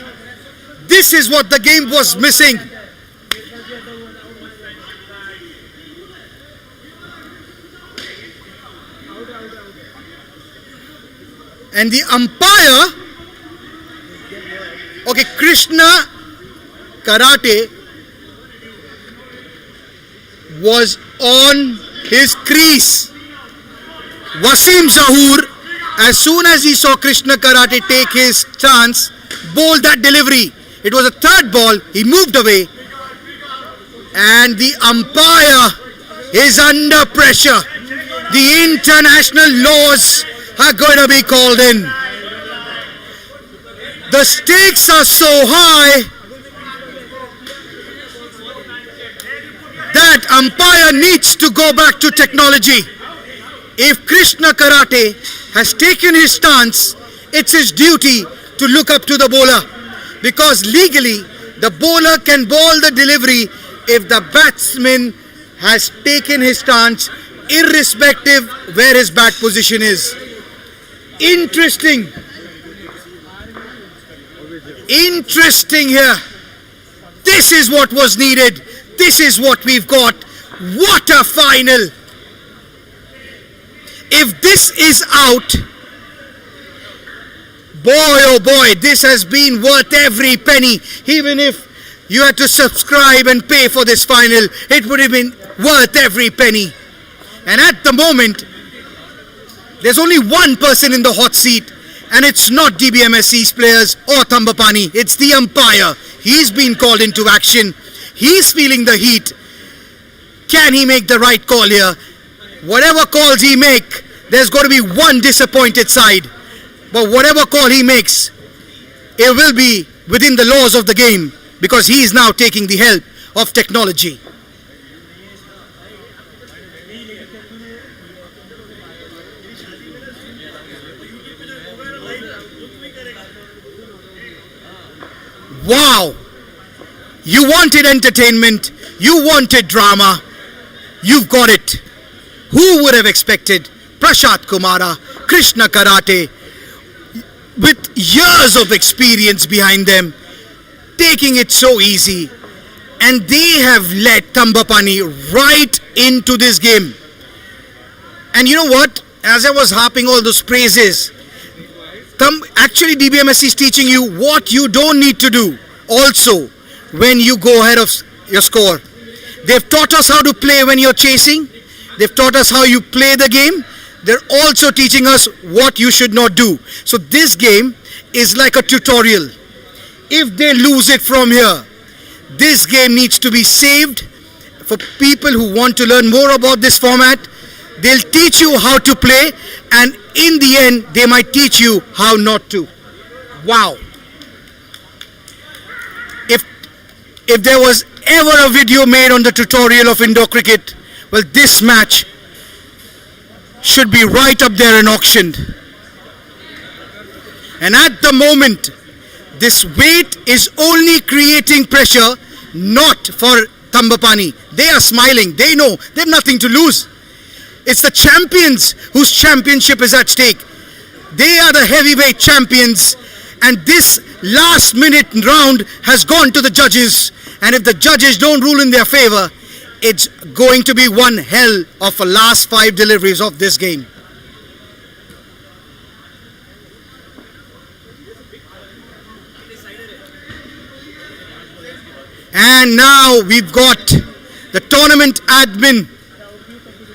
This is what the game was missing. And the umpire, okay, Krishna Karate was on his crease. Wasim Zahoor, as soon as he saw Krishna Karate take his chance, bowled that delivery. It was a third ball, he moved away, and the umpire is under pressure. The international laws are going to be called in. The stakes are so high that umpire needs to go back to technology. If Krishna Karate has taken his stance, it's his duty to look up to the bowler, because legally the bowler can bowl the delivery if the batsman has taken his stance, irrespective where his bat position is. Interesting here. This is what was needed. This is what we've got. What a final. If this is out, boy oh boy, this has been worth every penny. Even if you had to subscribe and pay for this final, it would have been worth every penny. And at the moment, there's only one person in the hot seat, and it's not DBMSC's players or THAMBAPANNI, it's the umpire. He's been called into action. He's feeling the heat. Can he make the right call here? Whatever calls he make, there's going to be one disappointed side. But whatever call he makes, it will be within the laws of the game, because he is now taking the help of technology. Wow! You wanted entertainment, you wanted drama, you've got it. Who would have expected Prashant Kumara, Krishna Karate, with years of experience behind them, taking it so easy, and they have led THAMBAPANNI right into this game. And you know what? As I was harping all those praises, actually DBMSC is teaching you what you don't need to do also when you go ahead of your score. They've taught us how to play when you're chasing. They've taught us how you play the game. They're also teaching us what you should not do. So this game is like a tutorial. If they lose it from here, this game needs to be saved for people who want to learn more about this format. They'll teach you how to play, and in the end, they might teach you how not to. Wow. If there was ever a video made on the tutorial of indoor cricket, well, this match should be right up there and auctioned. And at the moment, this weight is only creating pressure, not for THAMBAPANNI. They are smiling. They know they have nothing to lose. It's the champions whose championship is at stake. They are the heavyweight champions, and this last minute round has gone to the judges, and if the judges don't rule in their favor, it's going to be one hell of a last 5 deliveries of this game. And now we've got the tournament admin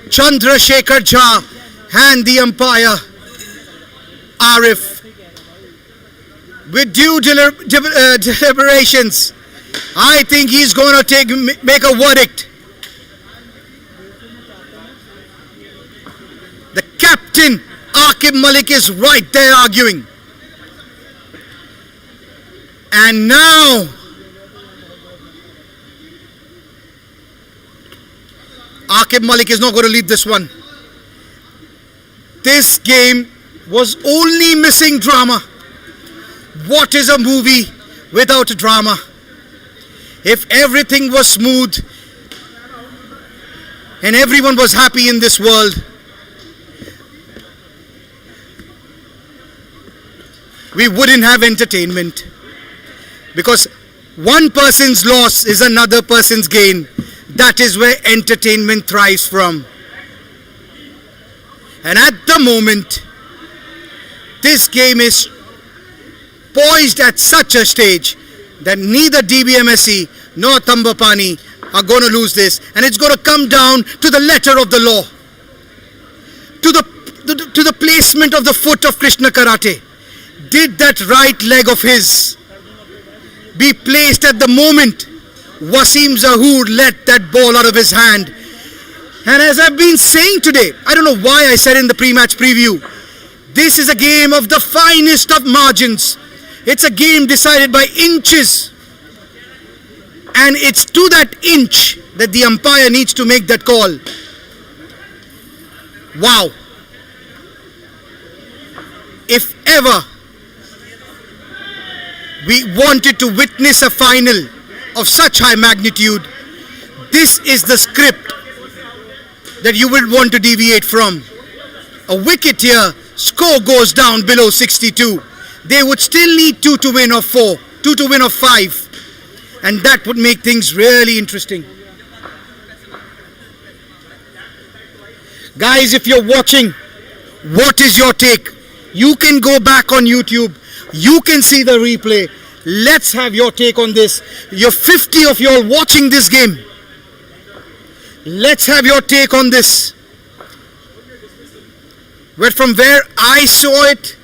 Chandrasekhar Jha and the umpire Arif. With due deliberations, I think he's going to make a verdict. The captain Aqib Malik is right there arguing. And now Aqib Malik is not going to lead this one. This game was only missing drama. What is a movie without drama? If everything was smooth and everyone was happy in this world, we wouldn't have entertainment. Because one person's loss is another person's gain. That is where entertainment thrives from. And at the moment, this game is poised at such a stage that neither DBMSC nor THAMBAPANNI are going to lose this, and it's going to come down to the letter of the law, to the placement of the foot of Krishna Karate. Did that right leg of his be placed at the moment Wasim Zahoor let that ball out of his hand? And as I've been saying today, I don't know why I said in the pre-match preview, this is a game of the finest of margins. It's a game decided by inches. And it's to that inch that the umpire needs to make that call. Wow. If ever we wanted to witness a final of such high magnitude, this is the script that you would want to deviate from. A wicket here, score goes down below 62. They would still need 2 to win of 4, 2 to win of 5. And that would make things really interesting. Guys, if you're watching, what is your take? You can go back on YouTube. You can see the replay. Let's have your take on this. You're 50 of you all watching this game. Let's have your take on this. But from where I saw it,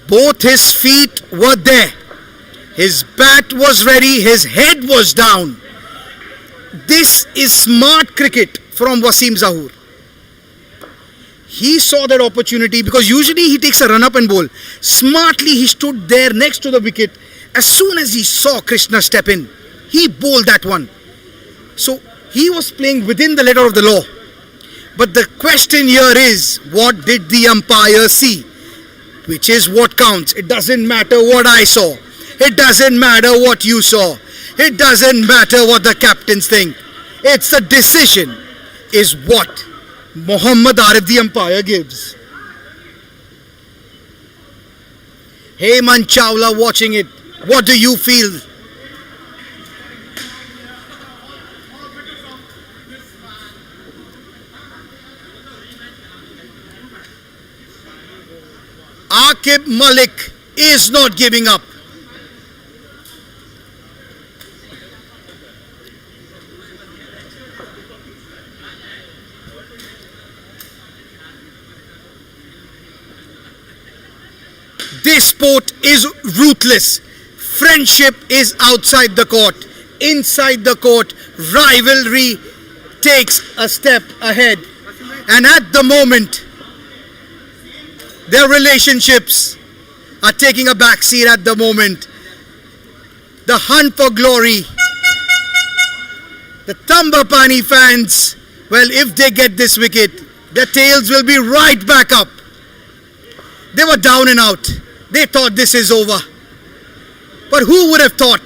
both his feet were there. His bat was ready, his head was down. This is smart cricket from Wasim Zahoor. He saw that opportunity because usually he takes a run up and bowl. Smartly he stood there next to the wicket. As soon as he saw Krishna step in, he bowled that one. So he was playing within the letter of the law. But the question here is, what did the umpire see? Which is what counts. It doesn't matter what I saw. It doesn't matter what you saw. It doesn't matter what the captains think. It's the decision is what Muhammad Arif, the umpire, gives. Hey Man Chawla watching it. What do you feel? Aqib Malik is not giving up. This sport is ruthless. Friendship is outside the court. Inside the court, rivalry takes a step ahead. And at the moment, their relationships are taking a backseat at the moment. The hunt for glory. The THAMBAPANNI fans, well, if they get this wicket, their tails will be right back up. They were down and out. They thought this is over. But who would have thought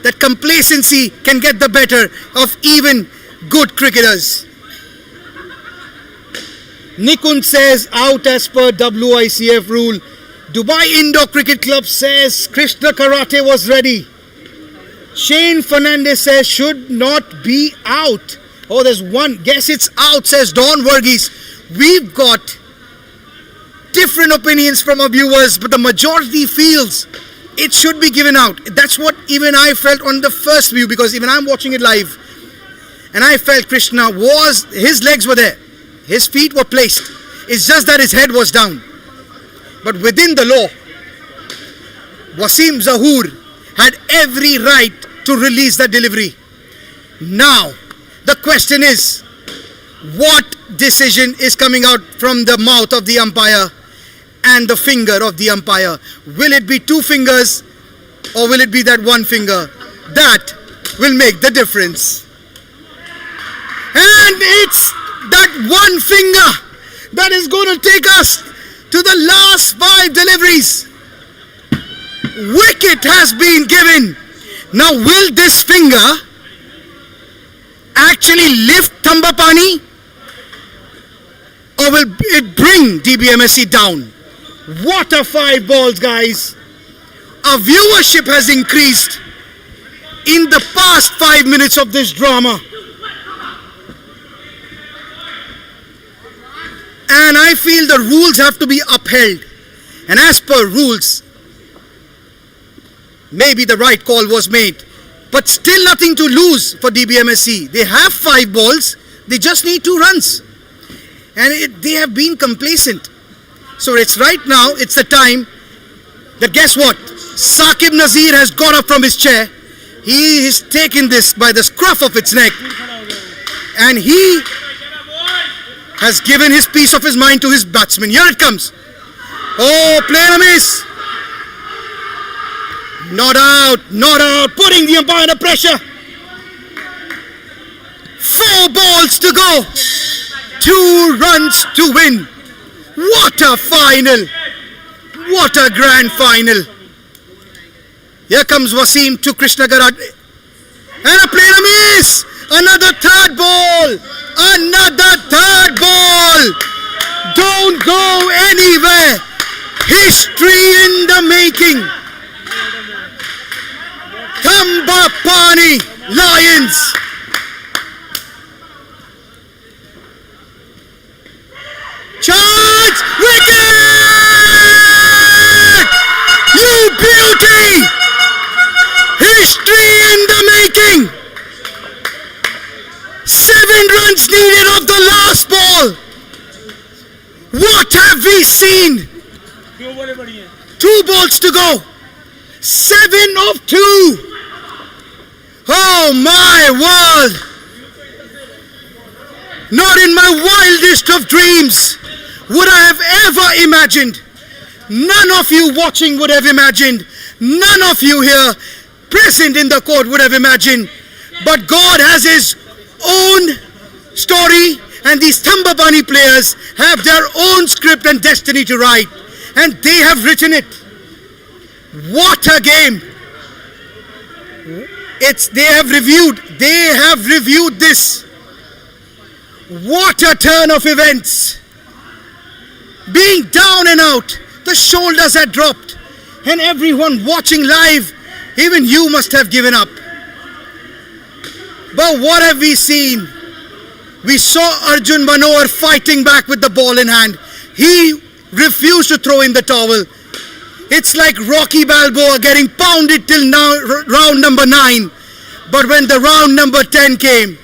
that complacency can get the better of even good cricketers? Nikun says out as per WICF rule. Dubai Indoor Cricket Club says Krishna Karate was ready. Shane Fernandez says should not be out. Oh, there's one. Guess it's out, says Don Verghese. We've got different opinions from our viewers, but the majority feels it should be given out. That's what even I felt on the first view, because even I'm watching it live and I felt Krishna was, his legs were there, his feet were placed. It's just that his head was down. But within the law, Wasim Zahoor had every right to release that delivery. Now the question is, what decision is coming out from the mouth of the umpire and the finger of the umpire? Will it be 2 fingers or will it be that 1 finger? That will make the difference. And it's that 1 finger that is going to take us to the last 5 deliveries. Wicket has been given. Now will this finger actually lift THAMBAPANNI or will it bring DBMSC down? What a 5 balls, guys. Our viewership has increased in the past 5 minutes of this drama. And I feel the rules have to be upheld. And as per rules, maybe the right call was made. But still nothing to lose for DBMSC. They have 5 balls. They just need 2 runs. And they have been complacent. So it's right now, it's the time that guess what? Saqib Nazir has got up from his chair. He has taken this by the scruff of its neck. And he has given his piece of his mind to his batsman. Here it comes. Oh, player a miss. Not out, not out. Putting the umpire under pressure. 4 balls to go. 2 runs to win. What a final. What a grand final. Here comes Wasim to Krishna Garaj. And a player a miss. Another 3rd ball. Another 3rd ball. Don't go anywhere. History in the making. THAMBAPANNI Lions. Chance! Wicket! You beauty! History in the making. 7 runs needed of the last ball. What have we seen? 2 balls to go. 7 of 2. Oh my world. Not in my wildest of dreams would I have ever imagined. None of you watching would have imagined. None of you here present in the court would have imagined. But God has His own story, and these THAMBAPANNI players have their own script and destiny to write. And they have written it. What a game. They have reviewed this. What a turn of events. Being down and out, the shoulders had dropped, and everyone watching live, even you must have given up. But what have we seen? We saw Arjun Manohar fighting back with the ball in hand. He refused to throw in the towel. It's like Rocky Balboa getting pounded till now, round number 9. But when the round number 10 came,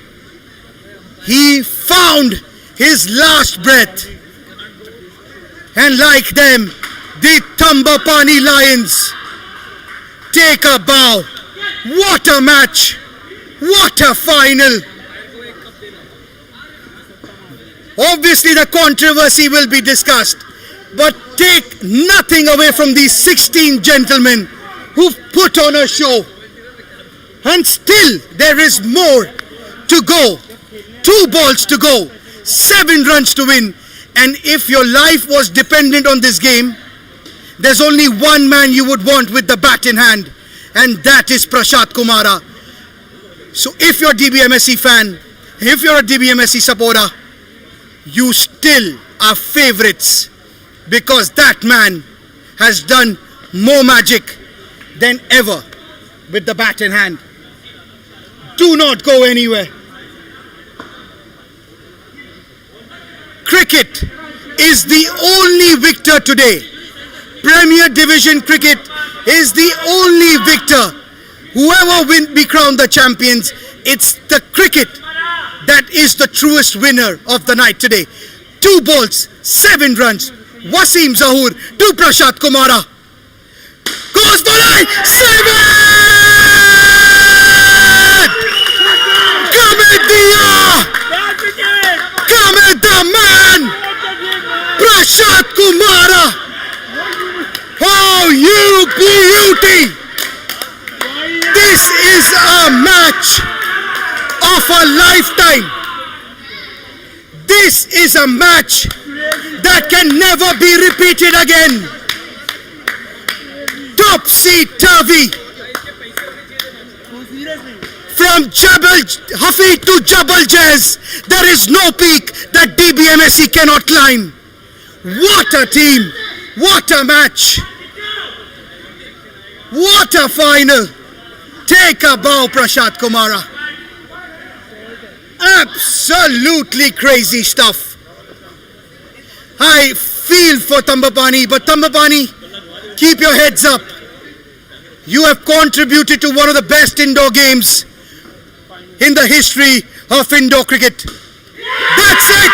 he found his last breath. And like them, the THAMBAPANNI Lions take a bow. What a match! What a final! Obviously the controversy will be discussed, but take nothing away from these 16 gentlemen who've put on a show. And still there is more to go. 2 balls to go. 7 runs to win. And if your life was dependent on this game, there's only one man you would want with the bat in hand, and that is Prashant Kumara. So if you're a DBMSC fan, if you're a DBMSC supporter, you still are favourites, because that man has done more magic than ever with the bat in hand. Do not go anywhere. Cricket is the only victor today. Premier Division cricket is the only victor. Whoever will be crowned the champions, it's the cricket that is the truest winner of the night today. 2 balls, 7 runs. Wasim Zahoor to Prashant Kumara. Goes the line, 7! Come at the man! Prashant Kumara! Oh, you beauty! This is a match of a lifetime. This is a match that can never be repeated again. Topsy-turvy. From Jabal Hafi to Jabal Jazz, there is no peak that DBMSC cannot climb. What a team! What a match! What a final! Take a bow, Prashant Kumara. Absolutely crazy stuff. I feel for Thambapani, but Thambapani, keep your heads up. You have contributed to one of the best indoor games in the history of indoor cricket. That's it!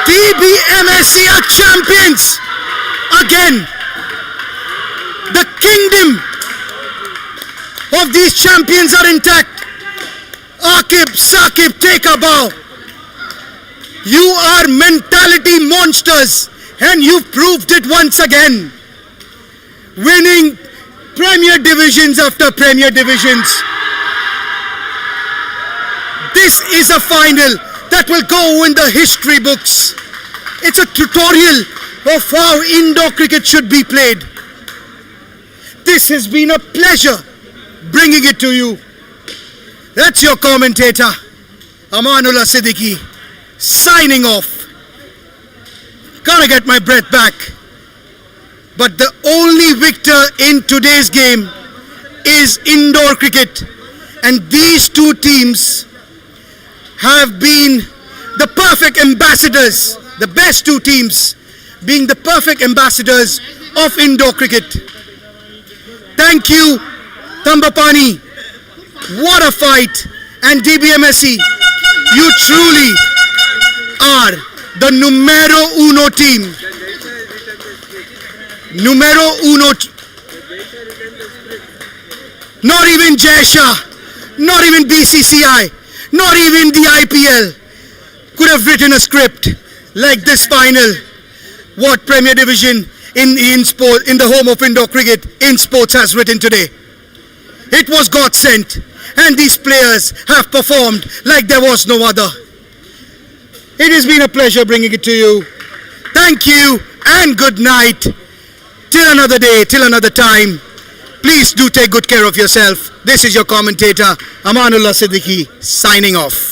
DBMSC are champions again. The kingdom of these champions are intact. Akib, Saqib, take a bow. You are mentality monsters, and you've proved it once again. Winning Premier Divisions after Premier Divisions. This is a final that will go in the history books. It's a tutorial of how indoor cricket should be played. This has been a pleasure bringing it to you. That's your commentator, Amanullah Siddiqui, signing off. Gotta get my breath back. But the only victor in today's game is indoor cricket. And these two teams have been the perfect ambassadors, the best two teams being the perfect ambassadors of indoor cricket. Thank you, Thambapani. What a fight. And DBMSC, you truly are the numero uno team. Numero uno. Not even Jaisha, not even BCCI, not even the IPL could have written a script like this final. What Premier Division in the home of indoor cricket, Insportz has written today. It was God sent, and these players have performed like there was no other. It has been a pleasure bringing it to you. Thank you and good night. Till another day, till another time. Please do take good care of yourself. This is your commentator, Amanullah Siddiqui, signing off.